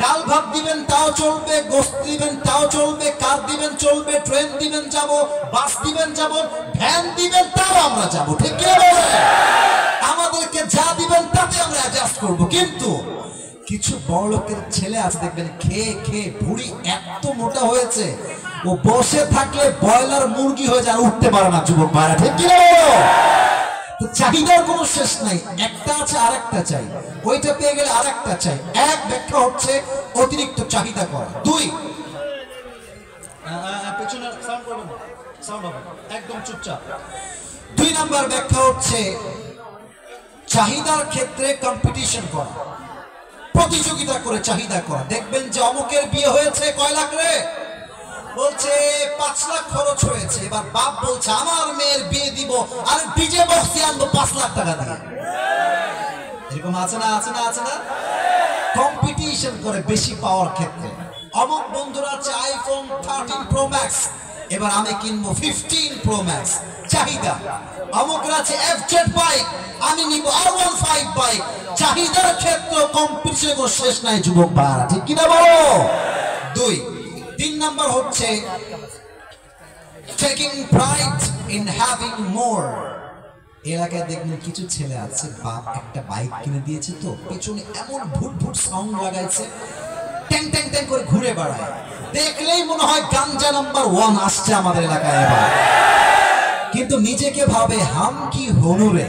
ডাল ভাত দিবেন তাও চলবে, গোস্ত দিবেন তাও চলবে, কার দিবেন চলবে, ট্রেন দিবেন যাব, বাস দিবেন যাব, ভ্যান দিবেন তাও আমরা যাব। ঠিক কি বলে? আমাদেরকে যা দিবেন তাতে আমরা অ্যাডজাস্ট করব। কিন্তু কিছু বড় লোকের ছেলে আছে দেখবেন খেয়ে খেয়ে ভুঁড়ি এত মোটা হয়েছে, ও বসে থাকলে ব্রয়লার মুরগি হয়ে যায়, উঠতে পারে না যুবক ভাইরা। ঠিক কি বলো? তো চাহিদার কোনো শেষ নাই, একটা আছে আরেকটা চাই, ওইটা পেয়ে গেলে আরেকটা চাই। এক ব্যাখ্যা হচ্ছে অতিরিক্ত চাহিদা করা। 2 পেছনে সাউন্ড করবেন না, সাউন্ড হবে একদম চুপচাপ। 2 নাম্বার ব্যাখ্যা হচ্ছে চাহিদার ক্ষেত্রে কম্পিটিশন করা। প্রতিযোগিতা করে চাহিদা করা। দেখবেন যে অমুকের বিয়ে হয়েছে কয় লাখ রে, বলছে 5 লাখ খরচ হয়েছে। এবার বাপ বলছে আমার মেয়ের বিয়ে দিব আর ডিজে বক্সে আনবো 5 লাখ টাকা দিয়ে। এরকম আছে না, আছে না, আছে না? কম্পিটিশন করে বেশি পাওয়ার ক্ষেত্রে। অমুক বন্ধুরা আছে আইফোন 13 প্রো ম্যাক্স, এবার আমি কিনবো 15 প্রো ম্যাক্স, চাহিদা। অমুকরা আছে এফজেড বাইক, আমি নিব R15 বাইক। চাহিদার ক্ষেত্রে কম্পিটিশনের কোনো শেষ নাই যুবক ভাইরা, ঠিক কিনা বলো? 2 3 নাম্বার হচ্ছে টেকিং প্রাইড ইন হ্যাভিং মোর। এলাকায় দেখবেন কিছু ছেলে আছে, বাপ একটা বাইক কিনে দিয়েছে তো পেছনে এমন ভুট ভুট সাউন্ড লাগাইছে, ট্যাং ট্যাং ট্যাং করে ঘুরে বেড়ায়, দেখলেই মনে হয় গাঞ্জা নাম্বার 1 আসছে আমাদের এলাকায় এবার। কিন্তু নিজেকে ভাবে হাম কি হনুরে।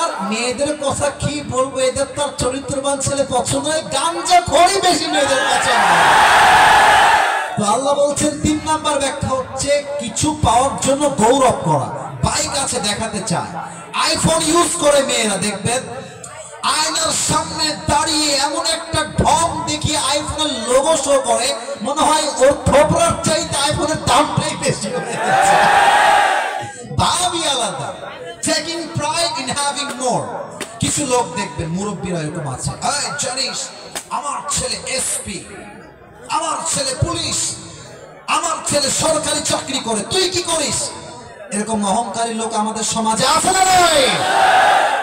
আর মেয়েদের কথা কি বলবো, এদের তার চরিত্রবান ছেলে পছন্দ হয়, গাঞ্জা খড়ি বেশি মেয়েদের পছন্দ। তো আল্লাহ বলছেন 3 নাম্বার ব্যাখ্যা হচ্ছে কিছু পাওয়ার জন্য গৌরব করা। বাইক আছে দেখাতে চায়, আইফোন ইউজ করে মেয়েরা, দেখবেন আয়নার সামনে দাঁড়িয়ে এমন একটা ঢং দেখিয়ে আইফোনের লোগো শো করে, মনে হয় ওর থোপড়ার চাইতে আইফোনের দামটাই বেশি হয়ে যাচ্ছে। ভাবই আলাদা। টেকিং প্রাইড ইন হ্যাভিং মোর। কিছু লোক দেখবেন মুরব্বীরা এরকম আছে, এই জানিস আমার ছেলে এসপি, আমার ছেলে পুলিশ, আমার ছেলে সরকারি চাকরি করে, তুই কি করিস? এরকম অহংকারী লোক আমাদের সমাজে আছে না নাই?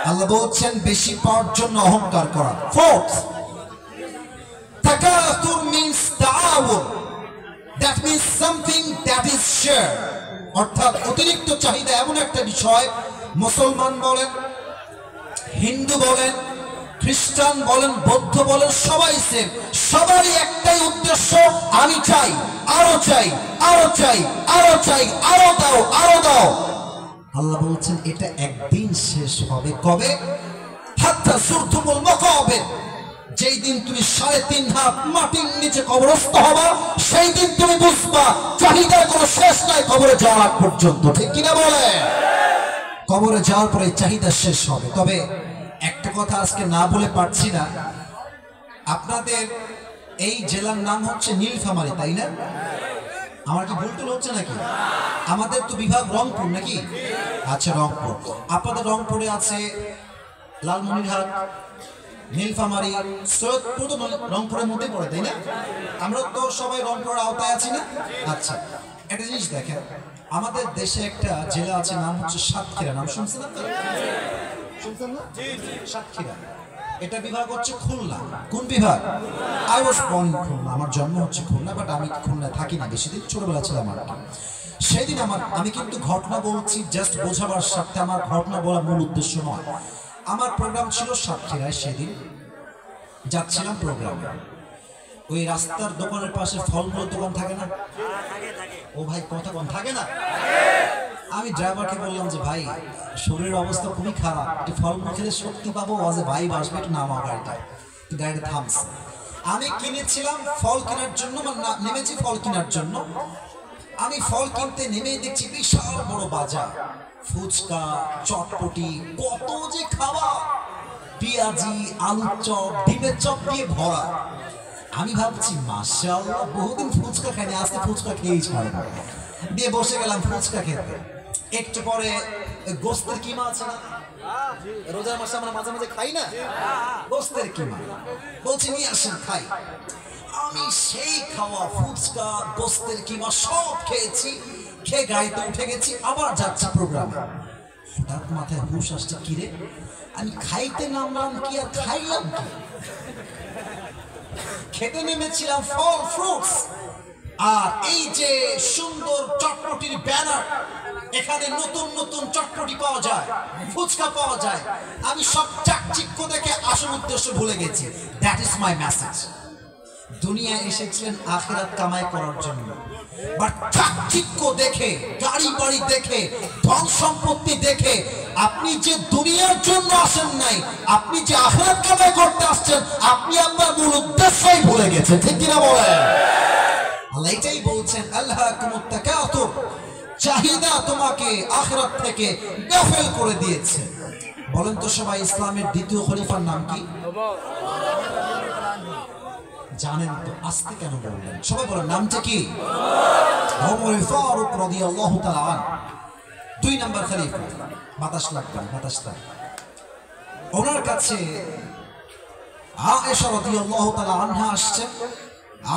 আল্লাহ বলছেন বেশি পাওয়ার জন্য অহংকার করা। 4th, তাকাতুর মিন্স তাআউন, that means something that is share. অর্থাৎ অতিরিক্ত চাহিদা এমন একটা বিষয়, মুসলমান বলেন, হিন্দু বলেন, খ্রিস্টান বলেন, বৌদ্ধ বলেন, সবাই সেম, সবারই একটাই উদ্দেশ্য, আমি চাই, আরো চাই, আরো চাই, আরো চাই, আরো দাও, আরো দাও। আল্লাহ বলছেন এটা একদিন শেষ হবে। কবে? হাত্তা সুরতুমুল মাকাবির। যেই দিন তুমি 3.5 হাত মাটির নিচে কবরস্থ হবা, সেই দিন তুমি বুঝবা চাহিদার কোনো শেষ নাই কবরে যাওয়ার আগ পর্যন্ত, ঠিক কিনা বলে? কবরে যাওয়ার পরে চাহিদা শেষ হবে। তবে একটা কথা আজকে না বলে পারছি না, আপনাদের এই জেলার নাম হচ্ছে নীলফামারী, তাই না? আমার কি ভুল টুল হচ্ছে নাকি? আমাদের তো বিভাগ রংপুর নাকি? আচ্ছা রংপুর। আপনাদের রংপুরে আছে লালমনিরহাট, নীলফামারী, সৈয়দপুর তো রংপুরের মধ্যে পড়ে, তাই না? আমরা তো সবাই রংপুরের আওতায় আছি না? আচ্ছা, একটা জিনিস দেখেন, আমাদের দেশে একটা জেলা আছে, নাম হচ্ছে সাতক্ষীরা। নাম শুনছেন আপনারা? শুনছেন না? সাতক্ষীরা। এটা বিভাগ হচ্ছে খুলনা। কোন বিভাগ? I was born in Khulna, আমার জন্ম হচ্ছে খুলনা, বাট আমি খুলনায় থাকি না বেশি দিন, ছোটবেলা ছিলাম আর কি। সেদিন আমি কিন্তু ঘটনা বলছি জাস্ট বোঝাবার স্বার্থে, আমার ঘটনা বলা মূল উদ্দেশ্য নয়। আমার প্রোগ্রাম ছিল সাতক্ষীরায়, সেদিন যাচ্ছিলাম প্রোগ্রামে। ওই রাস্তার দোকানের পাশে ফলমূলের দোকান থাকে না? ও ভাই কথা কম থাকে না? আমি ড্রাইভারকে বললাম যে ভাই শরীরের অবস্থা খুবই খারাপ, একটু ফলমূল খেলে শক্তি পাবো, আজে ভাই আসবে, একটু নামা গাড়িটা। গাড়িটা থামছে, আমি কিনেছিলাম ফল কেনার জন্য, নেমেছি ফল কেনার জন্য। আমি ফল কিনতে নেমেই দেখছি বিশাল বড় বাজার, ফুচকা, চটপটি, কত যে খাওয়া, পেঁয়াজি, আলুর চপ, ডিমের চপ দিয়ে ভরা। আমি ভাবছি মাশাআল্লাহ, বহুদিন ফুচকা খাইনি, আজকে ফুচকা খেয়েই ছাড়বো। দিয়ে বসে গেলাম ফুচকা খেতে। একটু পরে গোস্তের কিমা আছে না, রোজার মাসে আমরা মাঝে মাঝে খাই না গোস্তের কিমা, বলছি নিয়ে আসেন খাই। আমি সেই খাওয়া ফুচকা, গোস্তের কিমা সব খেয়েছি, খেয়ে গাড়িতে উঠে গেছি, আবার যাচ্ছি প্রোগ্রামে। হঠাৎ মাথায় হুশ আসছে, কিরে আমি খাইতে নামলাম কি আর খাইলাম কি? খেতে নেমেছিলাম ফল, ফ্রুটস, আর এই যে সুন্দর চটপটির ব্যানার, এখানে নতুন নতুন চটপটি পাওয়া যায়, ফুচকা পাওয়া যায়, আমি সব চাকচিক্য দেখে আসল উদ্দেশ্য ভুলে গেছি। That is my message. দুনিয়ায় এসেছিলেন আখিরাত কামাই করার জন্য, বাট চাকচিক্য দেখে, গাড়ি বাড়ি দেখে, ধন সম্পত্তি দেখে আপনি যে দুনিয়ার জন্য আসেন নাই, আপনি যে আখিরাত কামাই করতে আসছেন, আপনি আপনার মূল উদ্দেশ্যই ভুলে গেছেন, ঠিক কিনা বলেন? আল্লাহ এটাই বলছেন, আল্লাহকুমুত তাকাতুর, চাহিদা তোমাকে আখিরাত থেকে গাফেল করে দিয়েছে। বলেন তো সবাই, ইসলামের দ্বিতীয় খলিফার নাম কি? জানেন তো, আস্তে কেন বললেন? সবাই বলেন নামটা কি? ওমর ফারুক রাদিয়াল্লাহু তাআলা আনহু, 2 নম্বর খলিফা। বাতাস লাগবে, বাতাস লাগবে। ওনার কাছে আয়েশা রাদিয়াল্লাহু তাআলা আনহা আসছেন,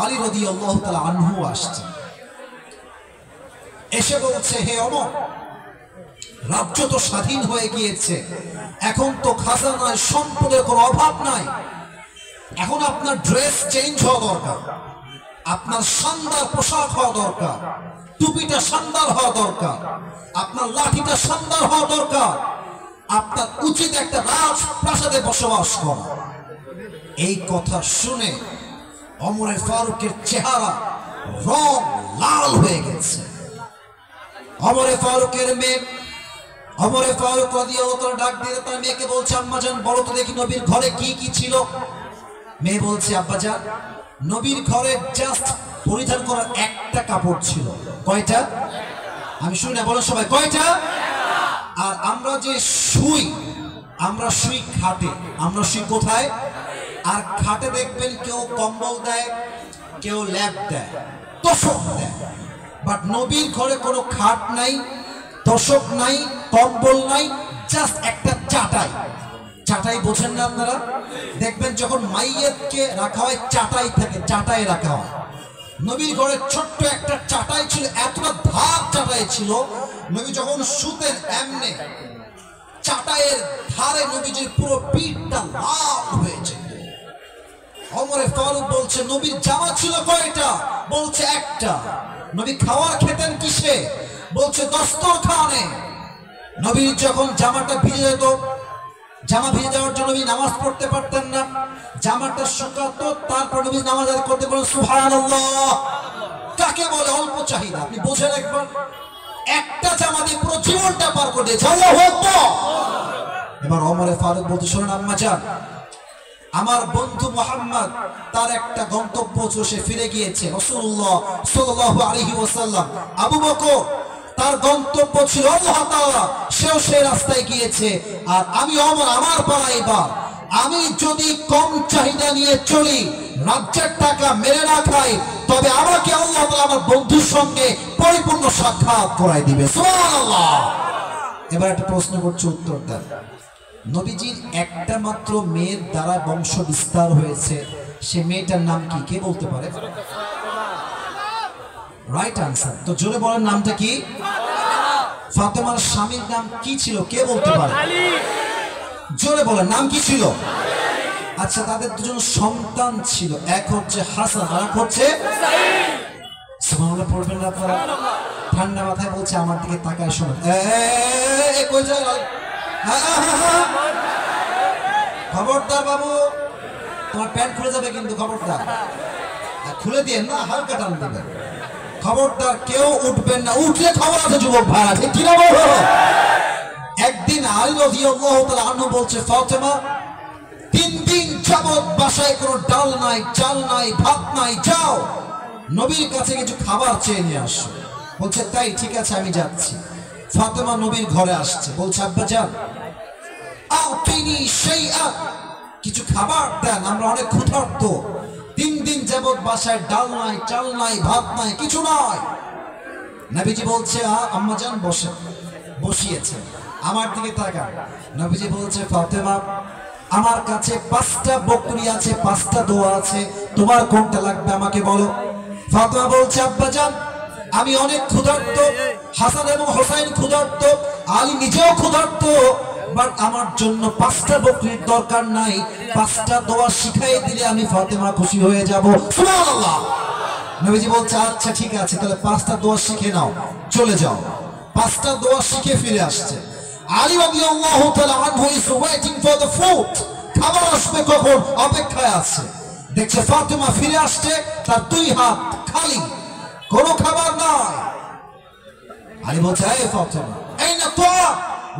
আলী রাদিয়াল্লাহু তাআলা আনহু আসছেন। এসে বলছে, হে ওমর, রাজ্য তো স্বাধীন হয়ে গিয়েছে, এখন তো খাজানায় সম্পদের কোনো অভাব নাই, এখন আপনার ড্রেস চেঞ্জ হওয়া দরকার, আপনার শানদার পোশাক হওয়া দরকার, টুপিটা শানদার হওয়া দরকার, আপনার লাঠিটা শানদার হওয়া দরকার, আপনার উচিত একটা রাজপ্রাসাদে বসবাস করা। এই কথা শুনে ওমর ফারুকের চেহারা রং লাল হয়ে গেছে। ওমর ফারুকের মেয়ে, ওমর ফারুক রাদিয়াল্লাহু তাআলা ডাক দিয়ে তার মেয়েকে বলছে, আম্মাজান বলো তো দেখি নবীর ঘরে কি কি ছিল? মেয়ে বলছে, আব্বাজান নবীর ঘরে জাস্ট পরিধান করার একটা কাপড় ছিল। কয়টা? আমি শুনি না, বলো সবাই, কয়টা? আর আমরা যে শুই, আমরা শুই খাটে। আমরা শুই কোথায়? আর খাটে দেখবেন কেউ কম্বল দেয়, কেউ ল্যাপ দেয়, তোশক দেয়। বাট নবীর ঘরে কোনো খাট নাই, তোশক নাই, কম্বল নাই, জাস্ট একটা চাটাই। চাটাই বোঝেন না আপনারা? দেখবেন যখন মাইয়াতকে রাখা হয় চাটাই থাকে, চাটাই রাখা হয়। নবীর ঘরে ছোট্ট একটা চাটাই ছিল, এতটা ধার চাটাই ছিল, নবী যখন শুতেন এমনে চাটাইয়ের ধারে নবীজির পুরো পিঠটা লাল হয়ে যেত। ওমর ফারুক বলছে, নবীর জামা ছিল কয়টা? বলছে একটা। নবী খাবার খেতেন কিসে? বলছে দস্তরখানে। নবী যখন জামাটা ভিজে যেত, জামা ভিজে যাওয়ার জন্য নবী নামাজ পড়তে পারতেন না, জামাটা শুকাতো, তারপর নবী নামাজ আদায় করতে বলেন সুবহানাল্লাহ। কাকে বলে অল্প চাহিদা? আপনি বোঝেন একবার, একটা জামা দিয়ে পুরো জীবনটা পার করে দিয়েছে। আল্লাহু আকবার। এবার ওমর ফারুক বলতে, শোনেন আম্মাজান, আমার বন্ধু মুহাম্মদ তার একটা গন্তব্য সে ফিরে গিয়েছে, রাসূলুল্লাহ সাল্লাল্লাহু আলাইহি ওয়াসাল্লাম। আবু বকর তার গন্তব্য ছিল আল্লাহ তাআলা, সেও সেই রাস্তায় গিয়েছে। আর আমি ওমর আমার পালা, এবার আমি যদি কম চাহিদা নিয়ে চলি, রাজ্যের টাকা মেরে না খাই, তবে আমাকে আল্লাহ তাআলা আমার বন্ধুর সঙ্গে পরিপূর্ণ সাক্ষাৎ করাই দিবে। সুবহানাল্লাহ। এবার একটা প্রশ্ন করছি, উত্তর দেন। নবীজির একটা মাত্র মেয়ের দ্বারা বংশ বিস্তার হয়েছে, সে মেয়েটার নাম কি? কে বলতে পারে? Right answer. তো জোরে বলেন, নামটা কি? ফাতেমার স্বামীর নাম কি ছিল? কে বলতে পারে? জোরে বলেন, নাম কি ছিল? আচ্ছা, তাদের দুজন সন্তান ছিল, এক হচ্ছে হাসান আর এক হচ্ছে সুবহানাল্লাহ। পড়বেন না আপনারা? ঠান্ডা মাথায় বলছে, আমার দিকে তাকায় শোনেন। খবরদার বাবু, তোমার প্যান্ট খুলে যাবে কিন্তু, খবরদার। খুলে দিয়ে না, হালকা টান দেবেন। খবরদার কেউ উঠবেন না, উঠলে খবর আছে যুবক ভাই, ঠিক কি না বলো? একদিন আলী রাদিয়াল্লাহু তাআলা আনহু বলছে, ফাতেমা 3 দিন যাবত বাসায় কোনো ডাল নাই, চাল নাই, ভাত নাই, যাও নবীর কাছে কিছু খাবার চেয়ে নিয়ে আসো। বলছে তাই, ঠিক আছে আমি যাচ্ছি। ফাতেমা নবীর ঘরে আসছে, বলছে আব্বাজান আউতিনি শাইআ, কিছু খাবার দেন, আমরা অনেক ক্ষুধার্ত, 3 দিন যাবত বাসায় ডাল নাই, চাল নাই, ভাত নাই, কিছু নাই। নবীজি বলছে, আম্মাজান বসেন। বসিয়েছে, আমার দিকে তাকান। নবীজি বলছে, ফাতেমা আমার কাছে 5টা বকরি আছে, 5টা দোয়া আছে, তোমার কোনটা লাগবে আমাকে বলো। ফাতেমা বলছে, আব্বাজান আমি অনেক ক্ষুধার্ত, হাসান এবং হোসাইন ক্ষুধার্ত, আলী নিজেও ক্ষুধার্ত, বাট আমার জন্য 5টা বকরির দরকার নাই, 5টা দোয়া শিখাই দিলে আমি ফাতেমা খুশি হয়ে যাব। সুবহানাল্লাহ। নবীজি বলছে, আচ্ছা ঠিক আছে, তাহলে 5টা দোয়া শিখে নাও, চলে যাও। 5টা দোয়া শিখে ফিরে আসছে। আলী রাদিয়াল্লাহু তাআলা আনহু is waiting for the food, খাবার আসবে কখন, অপেক্ষায় আছে। দেখছে ফাতেমা ফিরে আসছে, তার 2 হাত খালি, কোনো খাবার নাই। আলী বলছে, এই ফাতেমা, আইনা তোয়া,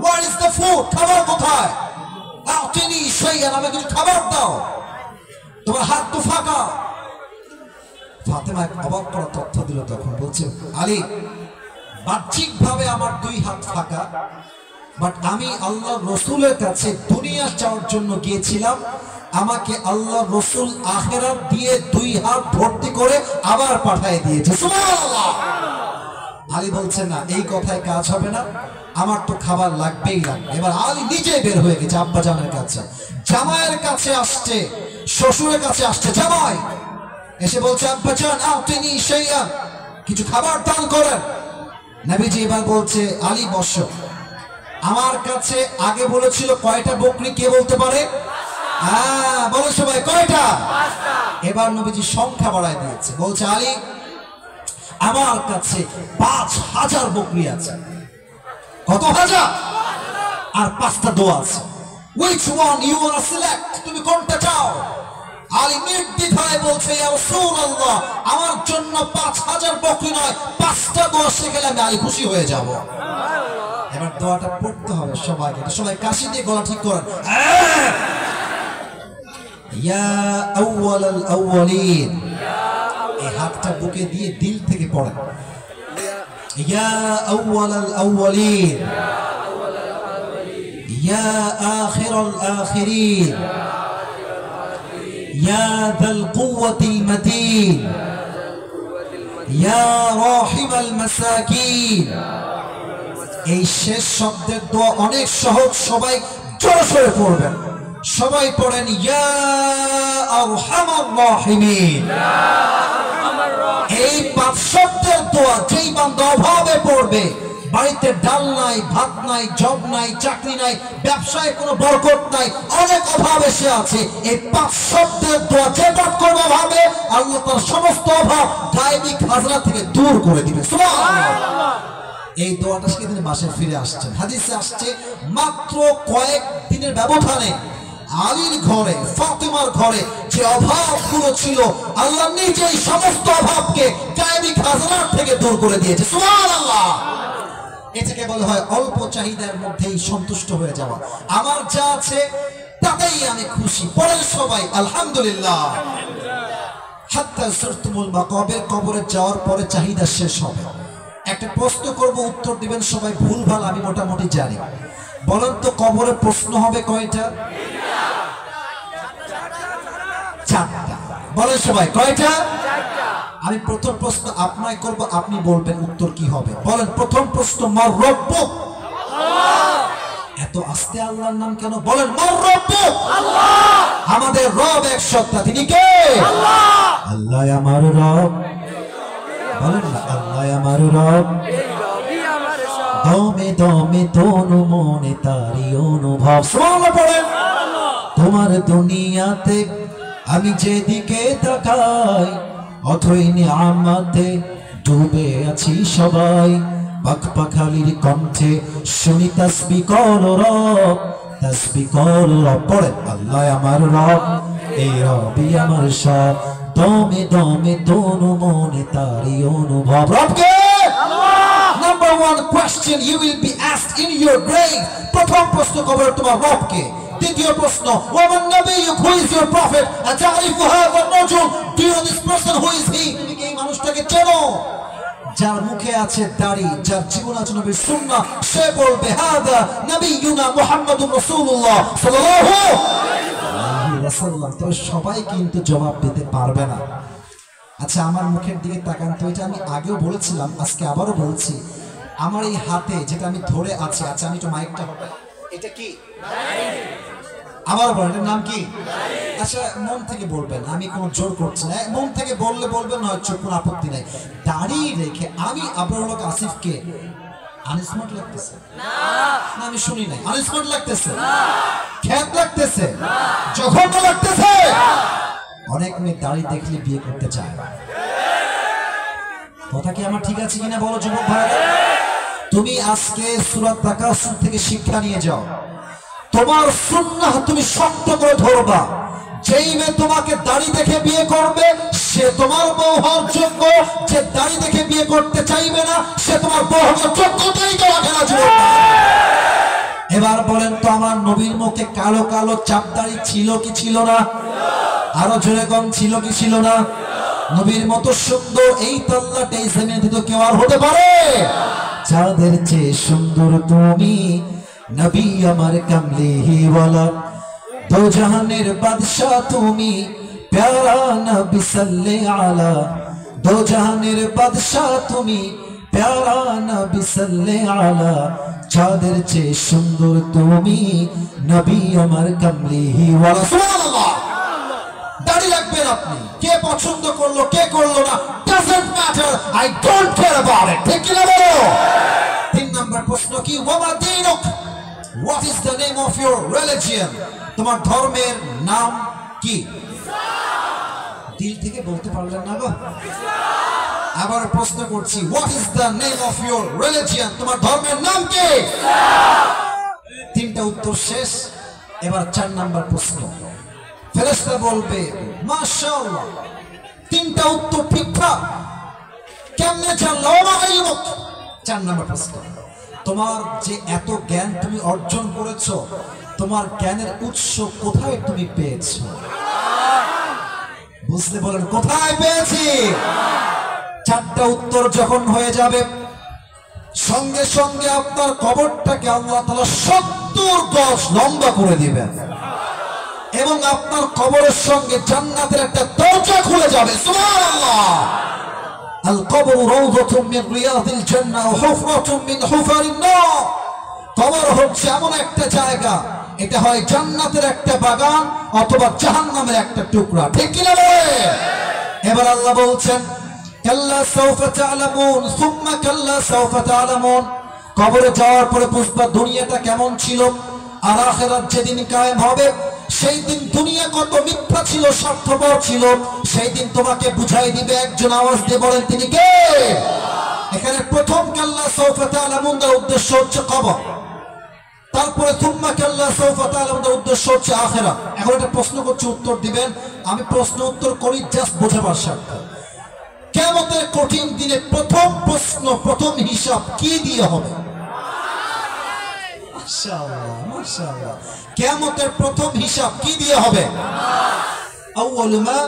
হোয়ার ইজ দ্য ফুড, খাবার কোথায়? আউতিনি শাইআন, আমাকে কিছু খাবার দাও, তোমার হাত তো ফাঁকা। ফাতেমা এক অবাক করা তথ্য দিল তখন, বলছে, আলী বাহ্যিকভাবে আমার 2 হাত ফাঁকা, বাট আমি আল্লাহ রসুলের কাছে দুনিয়া চাওয়ার জন্য গিয়েছিলাম, আমাকে আল্লাহ রসুল আখিরাত দিয়ে 2 হাত ভর্তি করে আবার পাঠিয়ে দিয়েছে। সুবহানাল্লাহ। আলী বলছে না, এই কথায় কাজ হবে না, আমার তো খাবার লাগবেই লাগবে। এবার আলী নিজে বের হয়ে গেছে আব্বাজানের কাছে, জামাইয়ের কাছে আসছে, শ্বশুরের কাছে আসছে। জামাই এসে বলছে, আব্বাজান আতিনি শাইআন, কিছু খাবার দান করেন। নবীজি এবার বলছে, আলী বসো। আমার কাছে আগে বলেছিল কয়টা বকরি, কে বলতে পারে? বলো সবাই, কয়টা? এবার নবীজি সংখ্যা বাড়ায় দিয়েছে, বলছে, আলী আমার কাছে 5000 বকরি আছে। কত হাজার? আর 5টা দোয়া আছে। Which one you wanna select? তুমি কোনটা চাও? আলী নির্দ্বিধায় বলছে, ইয়া রাসূলুল্লাহ, আমার জন্য 5000 বকরি নয়, 5টা দোয়া শিখলে আমি আলী খুশি হয়ে যাব। এবার দোয়াটা পড়তে হবে সবাইকে, সবাই কাশি দিয়ে গলা ঠিক করেন। ইয়া আউয়ালাল আউয়ালিন, এই হাতটা বুকে দিয়ে দিল থেকে পড়েন। ইয়া আউয়ালাল আউয়ালিন, ইয়া আখিরাল আখিরিন, ইয়া যাল কুওয়াতিল মাতিন, ইয়া রাহিমাল মাসাকিন। এই শেষ শব্দের দোয়া অনেক সহজ, সবাই জোরে জোরে পড়বেন। সবাই পড়েন, ইয়া আরহামার রাহিমিন। এই 5 শব্দের দোয়া যেই বান্দা অভাবে পড়বে, বাড়িতে ডাল নাই, ভাত নাই, জব নাই, চাকরি নাই, ব্যবসায় কোনো বরকত নাই, অনেক অভাব এসে আছে, এই 5 শব্দের দোয়া যে পাঠ করবে অভাবে, আল্লাহ তার সমস্ত অভাব গায়েবী খাজনা থেকে দূর করে দিবে। সুবহানাল্লাহ। এই দোয়াটা শিখে তিনি বাসায় ফিরে আসছেন। হাদিসে আসছে, মাত্র কয়েক দিনের ব্যবধানে আলীর ঘরে, ফাতেমার ঘরে যে অভাবগুলো ছিল, আল্লাহ নিজেই সমস্ত অভাবকে গায়েবী খাজনার থেকে দূর করে দিয়েছে। সুবহানাল্লাহ। এটাকে বলা হয় অল্প চাহিদার মধ্যেই সন্তুষ্ট হয়ে যাওয়া। আমার যা আছে তাতেই আমি খুশি। পড়েন সবাই আলহামদুলিল্লাহ। হাত্তা সুরতুমুল মাকাবির, কবরে যাওয়ার পরে চাহিদা শেষ হবে। একটা প্রশ্ন করব, উত্তর দিবেন সবাই, ভুলভাল আমি মোটামুটি জানি। বলেন তো কবরে প্রশ্ন হবে কয়টা? 4টা। বলেন সবাই, কয়টা? আমি প্রথম প্রশ্ন আপনাকে করব, আপনি বলবেন উত্তর কি হবে। বলেন প্রথম প্রশ্ন, মার রব্বুক। এত আস্তে আল্লাহর নাম কেন? বলেন মার রব্বুক। আমাদের রব এক সত্তা, তিনি কে? আল্লাহ আমার রব। বলেন না, আল্লাহ আমার রব। দমে দমে তনু মনে তারি অনুভব। সুবহানাল্লাহ পড়েন। তোমার দুনিয়াতে আমি যেদিকে তাকাই, অথই নিয়ামতে ডুবে আছি সবাই। পাখপাখালির কণ্ঠে শুনি তাসবিহ করো রব, তাসবিহ করো রব। পড়েন, আল্লাহ আমার রব, এই রবই আমার সব। দমে দমে তনু মনে তারি অনুভব। রবকে Number 1 question you will be asked in your grave. প্রথম প্রশ্ন কবরে তোমার রবকে। দ্বিতীয় প্রশ্ন, ওয়ামান নাবিয়্যুক, who is your prophet? আতারিফু হাযা Rajul, do you know this person, who is he? তুমি কি এই মানুষটাকে চেনো? যার মুখে আছে দাড়ি, যার জীবন আছে নবীর সুন্নাহ, সে বলবে হাযা নাবিয়্যুনা মুহাম্মাদুর রাসূলুল্লাহ সাল্লাল্লাহু আলাইহি ওয়াসাল্লাম। তবে সবাই কিন্তু জবাব দিতে পারবে না। আচ্ছা, আমার মুখের দিকে তাকান তো। এটা আমি আগেও বলেছিলাম, আজকে আবারও বলছি। আমার এই হাতে যেটা আমি ধরে আছি, আচ্ছা আমি একটু মাইকটা হবে, এটা কি? আবার বলেন, এটার নাম কি? আচ্ছা মন থেকে বলবেন, আমি কোনো জোর করছি না, মন থেকে বললে বলবেন, না হচ্ছে কোনো আপত্তি নাই। দাড়ি রেখে আমি আবরারুল হক আসিফকে আনস্মার্ট লাগতেছে না? আমি শুনি নাই। আনস্মার্ট লাগতেছে না? খ্যাত লাগতেছে না? জঘন্য লাগতেছে? অনেক মেয়ে দাড়ি দেখলে বিয়ে করতে চায়। কথা কি আমার ঠিক আছে কিনা বলো যুবক ভাইরা? তুমি আজকে সূরা তাকাসুর থেকে শিক্ষা নিয়ে যাও। তোমার সুন্নাহ তুমি শক্ত করে ধরবা। যেই মেয়ে তোমাকে দাড়ি দেখে বিয়ে করবে সে তোমার বউ হওয়ার যোগ্য, যে দাড়ি দেখে বিয়ে করতে চাইবে না সে তোমার বউ হওয়ার যোগ্যতাই তো রাখে না যুবক। এবার বলেন তো, আমার নবীর মুখে কালো কালো চাপ দাড়ি ছিল কি ছিল না? আরো জোরে কোন ছিল কি ছিল না? নবীর মতো সুন্দর এই তল্লাটে এই জমিনে তো কেউ আর হতে পারে? যাদের চেয়ে সুন্দর তুমি, নবী আমার কামলিহি ওয়ালা দো জাহানের বাদশা তুমি প্যারা নবী সাল্লে আলা দো জাহানের বাদশা তুমি প্যারা নবী সাল্লে আলা চাঁদের চেয়ে সুন্দর তুমি নবী আমার কামলিহি ওয়ালা সুবহানাল্লাহ। দাড়ি রাখবেন আপনি, কে পছন্দ করলো কে করলো না doesn't matter, I don't care about it, ঠিক কি না বলো? 3 নম্বর প্রশ্ন কি, ওয়ামা দীনুক, what is the name of your religion, তোমার ধর্মের নাম কি? দিল থেকে বলতে পারলেন না গো? আবার প্রশ্ন করছি, what is the name of your religion, তোমার ধর্মের নাম কি? তিনটা উত্তর শেষ, এবার 4 নম্বর প্রশ্ন। ফেরেশতা বলবে মাশাআল্লাহ তিনটা উত্তর ঠিকঠাক, কেমনে জানলো? 4 নম্বর প্রশ্ন, তোমার যে এত জ্ঞান তুমি অর্জন করেছো, তোমার জ্ঞানের উৎস কোথায় তুমি পেয়েছো? বুঝলে বলেন কোথায় পেয়েছি? 4টা উত্তর যখন হয়ে যাবে, সঙ্গে সঙ্গে আপনার কবরটাকে আল্লাহ তাআলা 70 গজ লম্বা করে দিবেন এবং আপনার কবরের সঙ্গে জান্নাতের একটা দরজা খুলে যাবে। সুবহানাল্লাহ। আল কবর রাউযাতুম মিন রিয়াদিল জান্নাহ ওয়া হুফরাতুম মিন হুফারিন নার। কবর হচ্ছে এমন একটা জায়গা, এটা হয় জান্নাতের একটা বাগান অথবা জাহান্নামের একটা টুকরা, ঠিক কি না বলে? এবার আল্লাহ বলছেন কাল্লা সাউফা তা'লামুন সুম্মা কাল্লা সাউফা তা'লামুন, কবরে যাওয়ার পরে বুঝবা দুনিয়াটা কেমন ছিল, আর আখিরাত যেদিন কায়েম হবে সেই দিন দুনিয়া কত মিথ্যা ছিল, স্বার্থপর ছিল, সেই দিন তোমাকে বুঝাই দিবে। একজন আওয়াজ দিয়ে বলেন তিনি কে? এখানে প্রথম কাল্লা সাউফা তা'লামুন এর উদ্দেশ্য হচ্ছে কবর, তারপরে সুম্মা কাল্লা সাউফা তা'লামুন এর উদ্দেশ্য হচ্ছে আখিরাত। এখন একটা প্রশ্ন করছি, উত্তর দিবেন। আমি প্রশ্ন উত্তর করি জাস্ট বোঝাবার স্বার্থে। কিয়ামতের কঠিন দিনে প্রথম প্রশ্ন, প্রথম হিসাব কি দিয়ে হবে? মাশাআল্লাহ মাশাআল্লাহ। কিয়ামতের প্রথম হিসাব কি দিয়ে হবে? আউয়ালু মা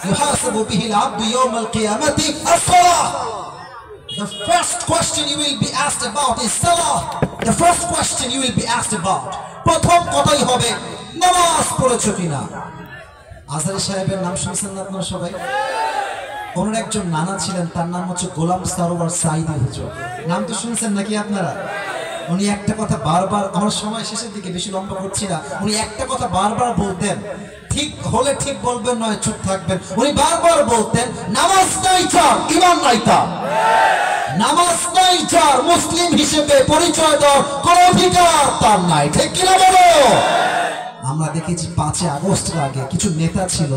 ইউহাসাবু বিহিল আবদু ইয়াউমাল কিয়ামাতি as-সালাহ। The first question you will be asked about is salah. The first question you will be asked about, প্রথম কথাই হবে নামাজ পড়েছো কিনা। আজহারী সাহেবের নাম শুনছেন না আপনারা সবাই? ওনার একজন নানা ছিলেন, তার নাম হচ্ছে গোলাম সারোয়ার সাঈদী হুজুর। নাম তো শুনছেন নাকি আপনারা? উনি একটা কথা বারবার, আমার সময় শেষের দিকে বেশি লম্বা করছি না, উনি একটা কথা বারবার বলতেন, ঠিক হলে ঠিক বলবেন, নয় চুপ থাকবেন। উনি বারবার বলতেন নামাজ নাই যার ঈমান নাই তার, নামাজ নাই যার মুসলিম হিসেবে পরিচয় দেওয়ার কোনো অধিকার তার নাই, ঠিক কিনা বলো? আমরা দেখেছি 5 আগস্টের আগে কিছু নেতা ছিল,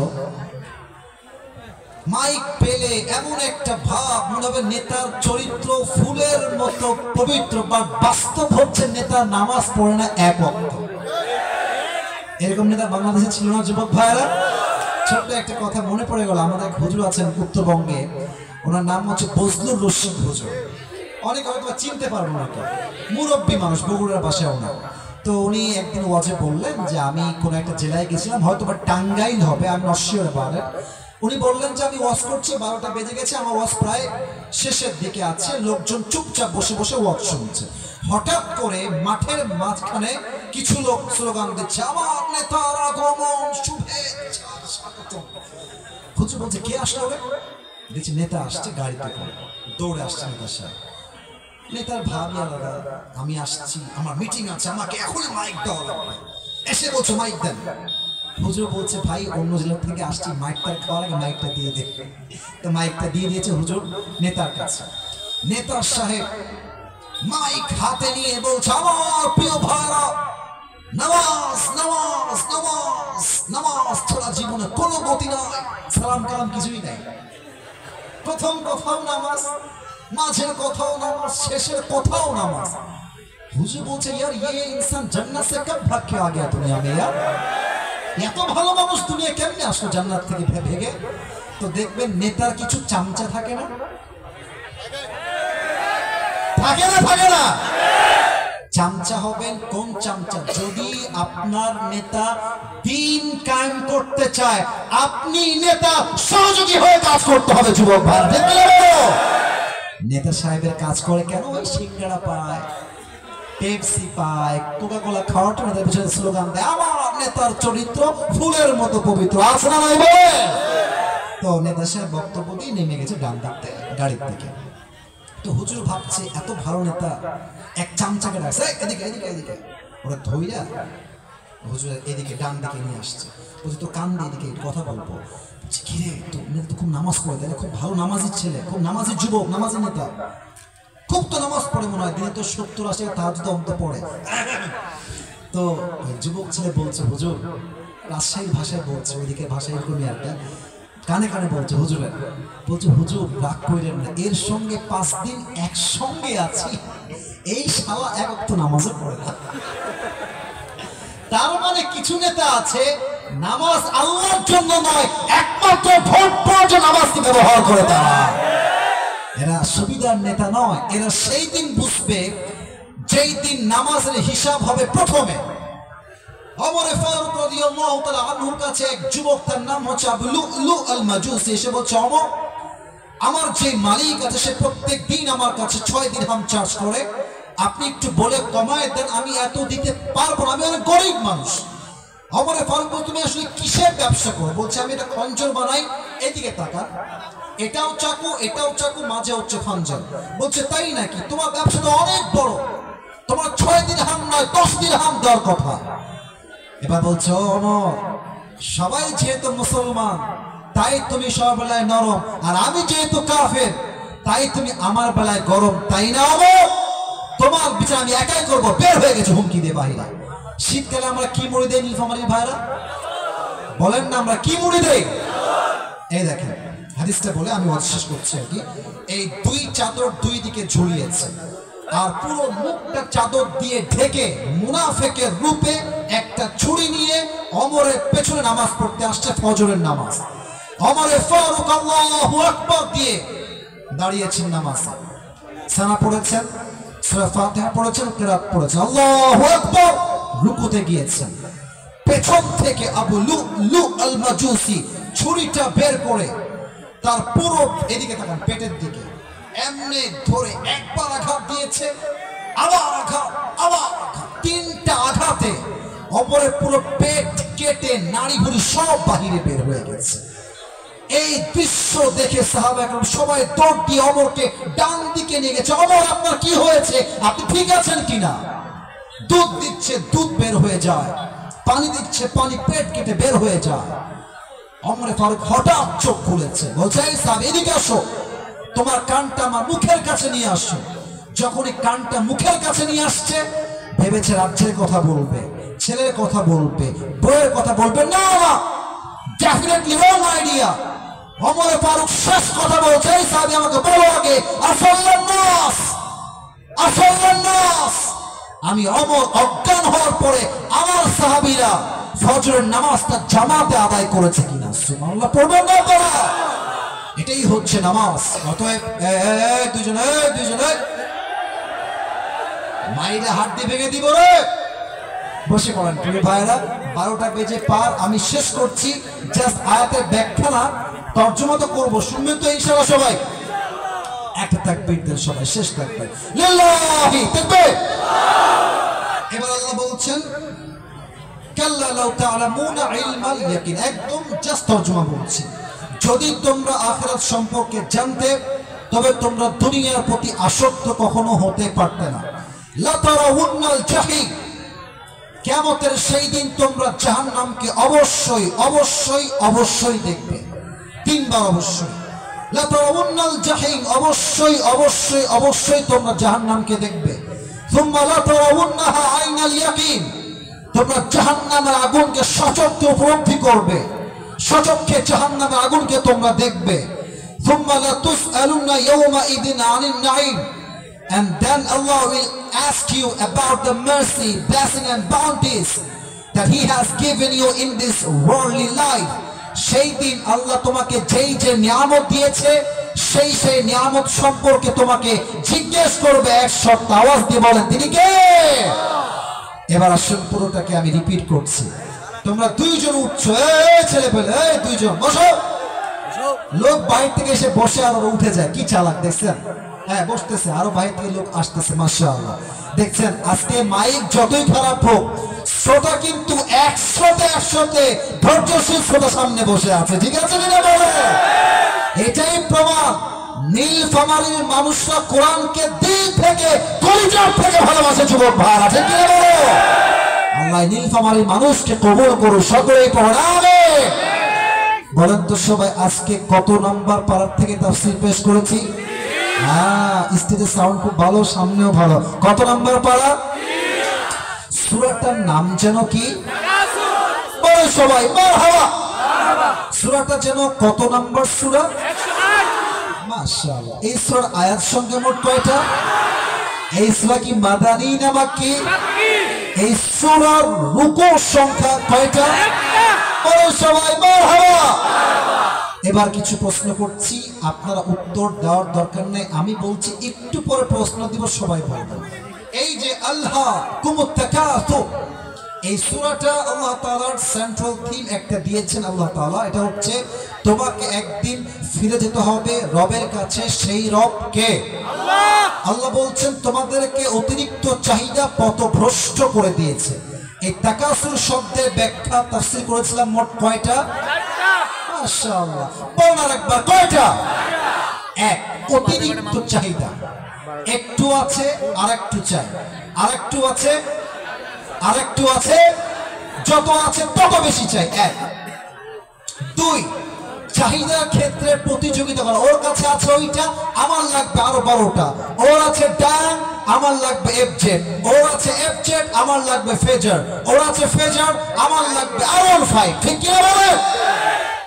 মাইক পেলে এমন একটা ভাব মনে হবে নেতার চরিত্র ফুলের মতো পবিত্র, বা বাস্তব হচ্ছে নেতা নামাজ পড়ে না এক ওয়াক্ত। এরকম নেতা বাংলাদেশে ছিল না যুবক ভাইরা? ছোট্ট একটা কথা মনে পড়ে গেল, আমাদের এক হুজুর আছেন উত্তরবঙ্গে, ওনার নাম হচ্ছে বজলুর রশিদ হুজুর। অনেকে হয়তো চিনতে পারবো না, মুরব্বী মানুষ, বগুড়ার বাসায় ওনার। তো উনি একদিন ওয়াজে বললেন যে আমি কোন একটা জেলায় গেছিলাম, হয়তো বা টাঙ্গাইল হবে, আমি নট শিওর অ্যাবাউট ইট। উনি বললেন যে আমি ওয়াজ করছি, 12টা বেজে গেছে, আমার ওয়াজ প্রায় শেষের দিকে আছে, লোকজন চুপচাপ বসে বসে ওয়াজ শুনছে। হঠাৎ করে মাঠের মাঝখানে কিছু লোক স্লোগান দিচ্ছে, আমার নেতার আগমন, শুভেচ্ছা স্বাগতম। হুজুর বলছে কে আসলো রে? দেখছি নেতা আসছে গাড়িতে করে, দৌড়ে আসছে নেতার সাথে। নেতার ভাবি আলাদা, আমি আসছি, আমার মিটিং আছে, আমাকে এখনই মাইক দেওয়া লাগবে। এসে বলছো মাইক দেন। হুজুর বলছে ভাই অন্য জেলা থেকে আসছি, মাইকটা খাওয়ার আগে মাইকটা দিয়ে দে। তো মাইকটা দিয়ে দিয়েছে হুজুর নেতার কাছে। নেতার সাহেব মাইক হাতে নিয়ে বলছে, আমার প্রিয় ভাইরা, নামাজ নামাজ নামাজ নামাজ ছাড়া জীবনে কোনো গতি নয়, সালাম কালাম কিছুই নাই। প্রথম কথাও নামাজ, মাঝের কথাও নামাজ, শেষের কথাও নামাজ। হুজুর বলছে यार ये इंसान जन्नत से कब भाग के आ गया दुनिया में यार, এত ভালো মানুষ দুনিয়া কেমনে আসলো জান্নাত থেকে ভেগে? তো দেখবেন নেতার কিছু চামচা থাকে না, থাকে না, থাকে না? চামচা হবেন কোন চামচা? যদি আপনার নেতা দিন কায়েম করতে চায়, আপনি নেতা সহযোগী হয়ে কাজ করতে হবে যুবক ভাই, দেখতে নেতা সাহেবের কাজ করে কেন? ওই সিঙ্গাড়া পায়, পেপসি পায়, কোকা-কোলা খাওয়ার জন্য তাদের পিছনে স্লোগান দেয়, আমার নেতার চরিত্র ফুলের মতো পবিত্র, আছে না নাই বলে? তো নেতা সাহেব বক্তব্য দিয়ে নেমে গেছে ডান দিকতে গাড়ির থেকে। তো হুজুর ভাবছে এত ভালো নেতা, এক চামচাকে ডাকছে, এদিকে এদিকে এদিকে, ওরা ধইরা হুজুর এদিকে ডান দিকে নিয়ে আসছে। বলছে তো কান দিয়ে এদিকে কথা বলবো। কিরে তো খুব নামাজ পড়ে, তাহলে খুব ভালো নামাজি ছেলে, খুব নামাজি যুবক, নামাজি নেতা, খুব তো নামাজ পড়ে মনে হয়, দিনে তো 70-80 তাহাজ্জুদ অন্তত পড়ে। তো যুবক ছেলে বলছে হুজুর, রাজশাহীর ভাষায় বলছে, ওইদিকে ভাষায় এরকমই একটা, কানে কানে বলছে হুজুরের, বলছে হুজুর রাগ কইরেন না, এর সঙ্গে 5 দিন একসঙ্গে আছি, এই শালা এক ওয়াক্ত নামাজও পড়ে না। তার মানে কিছু নেতা আছে নামাজ আল্লাহর জন্য নয়, একমাত্র ভোট পর্যন্ত নামাজকে ব্যবহার করে তারা। এরা সুবিধার নেতা নয়, এরা সেই দিন বুঝবে যেই দিন নামাজের হিসাব হবে প্রথমে। ওমর ফারুক রাদিয়াল্লাহু তাআলা আনহুর কাছে এক যুবক, তার নাম হচ্ছে আবু লুলু আল মাজুসি, এসে বলছে ওমর, আমার যে মালিক আছে সে প্রত্যেক দিন আমার কাছে 6 দিরহাম চার্জ করে, আপনি একটু বলে কমায় দেন, আমি এত দিতে পারবো না, আমি অনেক গরিব মানুষ। ওমর ফারুক বলছে তুমি আসলে কিসের ব্যবসা করো? বলছে আমি এটা খঞ্জর বানাই, এদিকে তাকান, এটাও চাকু এটাও চাকু, মাঝে হচ্ছে খঞ্জর। বলছে তাই নাকি, তোমার ব্যবসা তো অনেক বড়, তোমার 6 দিরহাম নয় 10 দিরহাম দেওয়ার কথা। এবার বলছে ওমর, সবাই যেহেতু মুসলমান তাই তুমি সবার বেলায় নরম, আর আমি যেহেতু কাফের তাই তুমি আমার বেলায় গরম, তাই না ওমর? তোমার বিচার আমি একাই করবো। বের হয়ে গেছে হুমকি দিয়ে বাহিরে। শীতকালে আমরা কি মুড়ি দেই নীলফামারীর ভাইরা? বলেন না আমরা কি মুড়ি দেই? এই দেখেন হাদিসটা বলে আমি শেষ করছি আর কি। এই 2 চাদর 2 দিকে ঝুলিয়েছে, আর পুরো মুখটা চাদর দিয়ে ঢেকে মুনাফিকের রূপে একটা ছুরি নিয়ে ওমরের পেছনে নামাজ পড়তে আসছে, ফজরের নামাজ। ওমর ফারুক আল্লাহু আকবার দিয়ে দাঁড়িয়েছেন নামাজে, সানা পড়েছেন, সূরা ফাতিহা পড়েছেন, কিরাত পড়েছেন, আল্লাহু আকবার, রুকুতে গিয়েছেন। পেছন থেকে আবু লুলু আল মাজুসি ছুরিটা বের করে তার পুরো এদিকে তাকান পেটের দিকে এমনি ধরে একবার আঘাত দিয়েছে, আবার আঘাত, আবার আঘাত, 3টা আঘাতে ওমরের পুরো পেট কেটে নাড়ি ভুড়ি সব বাহিরে বের হয়ে গেছে। এই দৃশ্য দেখে সাহাবা একরাম সবাই দৌড় দিয়ে ওমরকে ডান দিকে নিয়ে গেছে। ওমর আপনার কি হয়েছে, আপনি ঠিক আছেন কিনা? দুধ দিচ্ছে, দুধ বের হয়ে যায়, পানি দিচ্ছে, পানি পেট কেটে বের হয়ে যায়। ওমর ফারুক হঠাৎ চোখ খুলেছে, বলছে এই সাহাবা এদিকে আসো, তোমার কানটা আমার মুখের কাছে নিয়ে আসো। যখন এই কানটা মুখের কাছে নিয়ে আসছে, ভেবেছে রাজ্যের কথা বলবে, ছেলের কথা বলবে, বউয়ের কথা বলবে, না না, definitely wrong idea. Omar Farooq শেষ কথা বলছে, এই সাহাবী আমাকে বলো আগে, আসাল্লান নাস, আসাল্লান নাস। আমি ওমর অজ্ঞান হওয়ার পরে আমার সাহাবীরা ফজরের নামাজটা জামাতে আদায় করেছে কিনা? সুবহানাল্লাহ পড়বেন না তারা? এটাই হচ্ছে নামাজ। অতএব দুজনে মাইরে হাত দিয়ে ভেঙে দিব রে। বসে পড়েন প্রিয় ভাইরা, 12টা বেজে পার, আমি শেষ করছি। জাস্ট আয়াতের ব্যাখ্যা না, তর্জমা তো করবো, শুনবেন তো ইনশাআল্লাহ সবাই? একটা তাকবীর দেন সবাই, শেষ তাকবীর, লিল্লাহি তাকবীর। এবার আল্লাহ বলছেন কাল্লা লাউ তা'লামুনা ইলমাল ইয়াকিন, একদম জাস্ট তর্জমা বলছি, যদি তোমরা আখিরাত সম্পর্কে জানতে তবে তোমরা দুনিয়ার প্রতি আসক্ত কখনো হতে পারতে না। লা তারাউন্নাল জাহিম, কিয়ামতের সেই দিন তোমরা জাহান্নামকে অবশ্যই অবশ্যই অবশ্যই দেখবে। 3 বার অবশ্যই। লা তারাউন্নাল জাহিম, অবশ্যই অবশ্যই অবশ্যই তোমরা জাহান্নামকে দেখবে। সুম্মা লা তারাউন্নাহা আইনাল ইয়াকিন, তোমরা জাহান্নামের আগুনকে সচক্ষে উপলব্ধি করবে, সচক্ষে জাহান্নামের আগুনকে তোমরা দেখবে। সুম্মা লা তুসআলুনা ইয়াওমাইদিন আনিন Naim, and then Allah will ask you about the mercy, blessing and bounties that He has given you in this worldly life. সেই দিন আল্লাহ তোমাকে যেই যে নিয়ামত দিয়েছে সেই সেই নিয়ামত সম্পর্কে তোমাকে জিজ্ঞেস করবে। এক শব্দ আওয়াজ দিয়ে বলেন তিনি কে? এবার আসুন পুরোটাকে আমি রিপিট করছি। তোমরা 2 জন উঠছো, এই ছেলে পেলে, এই 2 জন বসো। লোক বাইরে থেকে এসে বসে আর উঠে যায়, কি চালাক দেখছেন? হ্যাঁ বসতেছে, আরো বাইরে থেকে লোক আসতেছে, মাশাআল্লাহ। দেখছেন আজকে মাইক যতই খারাপ হোক, শ্রোতা কিন্তু একশোতে ধৈর্যশীল শ্রোতা সামনে বসে আছে, ঠিক আছে কিনা বলে? এটাই প্রমাণ নীলফামারীর মানুষরা কোরআনকে দিল থেকে কলিজা থেকে ভালোবাসে, যুবক ভাইরা, ঠিক কিনা বলো? আল্লাহ নীলফামারীর মানুষকে কবুল করুন, সকলেই পড়েন আমিন। বলেন তো সবাই, আজকে কত নাম্বার পারার থেকে তাফসীর পেশ করেছি? হ্যাঁ, স্টেজের সাউন্ড খুব ভালো, সামনেও ভালো। কত নাম্বার পারা? সূরাটার নাম যেন কি? বলে সবাই মারহাবা। সূরাটা যেন কত নাম্বার সূরা? মাশাআল্লাহ। এই সূরার আয়াত সংখ্যা মোট কয়টা? এই সূরা কি মাদানী না মাক্কি? এই সূরার রুকু সংখ্যা কয়টা? বলে সবাই মারহাবা। এবার কিছু প্রশ্ন করছি, আপনারা উত্তর দেওয়ার দরকার নেই, আমি বলছি একটু পরে প্রশ্ন দিব, সবাই বলবেন। এই যে আল্লাহ কুমুত তাকাসুর, এই সূরাটা আল্লাহ তাআলার সেন্ট্রাল থিম একটা দিয়েছেন আল্লাহ তাআলা। এটা হচ্ছে তোমাকে একদিন ফিরে যেতে হবে রবের কাছে, সেই রব কে? আল্লাহ। আল্লাহ বলছেন তোমাদেরকে অতিরিক্ত চাহিদা পথভ্রষ্ট করে দিয়েছে। এই তাকাসুর শব্দের ব্যাখ্যা তাফসীর করেছিলাম মোট কয়টা? মাশাআল্লাহ। বলুন একবার, কয়টা? এক, অতিরিক্ত চাহিদা। একটু আছে আরেকটু চাই, আরেকটু আছে আরেকটু আছে, যত আছে তত বেশি চাই। এক। দুই, চাহিদার ক্ষেত্রে প্রতিযোগিতা করা, ওর কাছে আছে ওইটা, আমার লাগবে আরো 12টা, ওর আছে ডান, আমার লাগবে এফজেড, ওর আছে এফজেড, আমার লাগবে ফেজার, ওর আছে ফেজার, আমার লাগবে R15, ঠিক কি বলেন?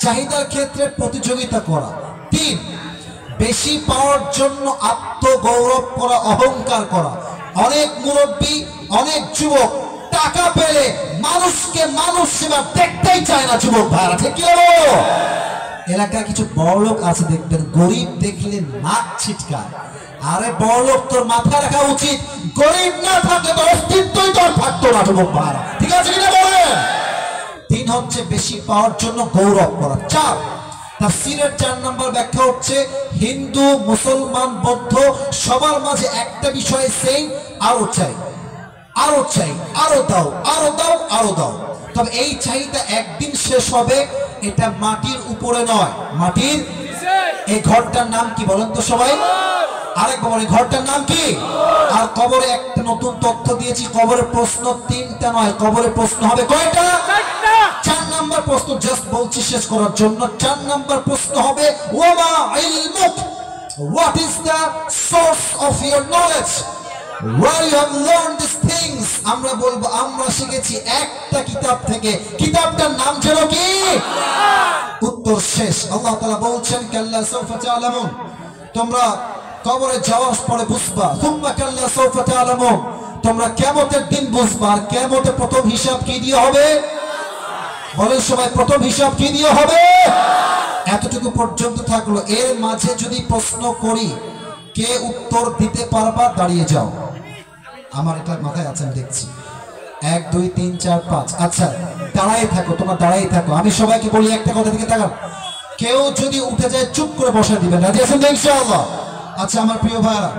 চাহিদার ক্ষেত্রে প্রতিযোগিতা করা। তিন, বেশি পাওয়ার জন্য আত্মগৌরব করা, অহংকার করা। অনেক মুরব্বী, অনেক যুবক টাকা পেলে মানুষকে মানুষ সেবা দেখতেই চায় না, যুবক ভাইরা, ঠিক কি বলো? এলাকায় কিছু বড়লোক আছে, দেখবেন গরিব দেখলে নাক ছিটকায়। আরে বড়লোক তোর মাথায় রাখা উচিত, গরিব না থাকলে তো অস্তিত্বই তোর থাকতো না, যুবক ভাইরা, ঠিক আছে কিনা বলেন? তিন হচ্ছে বেশি পাওয়ার জন্য গৌরব করা। চার, তাফসীরের 4 নম্বর ব্যাখ্যা হচ্ছে হিন্দু, মুসলমান, বৌদ্ধ সবার মাঝে একটা বিষয় সেম, আরো চাই, আরো চাই, আরো দাও, আরো দাও, আরো দাও। তবে এই চাহিদা একদিন শেষ হবে, এটা মাটির উপরে নয়, মাটির। এই ঘরটার নাম কি বলেন তো সবাই? আরেকবার বলেন, ঘরটার নাম কি? আর কবরে একটা নতুন তথ্য দিয়েছি, কবরের প্রশ্ন 3টা নয়, কবরের প্রশ্ন হবে কয়টা? 4 নম্বর প্রশ্ন, জাস্ট বলছি শেষ করার জন্য। 4 নম্বর প্রশ্ন হবে ওয়ামা ইলমুক, what is the source of your knowledge, where you have learned these things। আমরা বলবো আমরা শিখেছি একটা কিতাব থেকে, কিতাবটার নাম যেন কি? উত্তর শেষ। আল্লাহ তাআলা বলছেন কাল্লা সাউফা তা'লামুন, তোমরা কবরে যাওয়ার পরে বুঝবা, সুম্মা কাল্লা সাউফা তা'লামুন, তোমরা কিয়ামতের দিন বুঝবা। আর কিয়ামতে প্রথম হিসাব কি দিয়ে হবে? বলেন সবাই, প্রথম হিসাব কি দিয়ে হবে? এতটুকু পর্যন্ত থাকলো। এর মাঝে যদি প্রশ্ন করি, কে উত্তর দিতে পারবা? দাঁড়িয়ে যাও, আমার এটা মাথায় আছে, আমি দেখছি। 1 2 3 4 5। আচ্ছা দাঁড়াই থাকো, তোমরা দাঁড়াই থাকো। আমি সবাইকে বলি একটা কথা, দিকে তাকান। কেউ যদি উঠে যায় চুপ করে বসে দিবেন, রাজি আছেন তো ইনশাআল্লাহ? আচ্ছা আমার প্রিয় ভাইরা,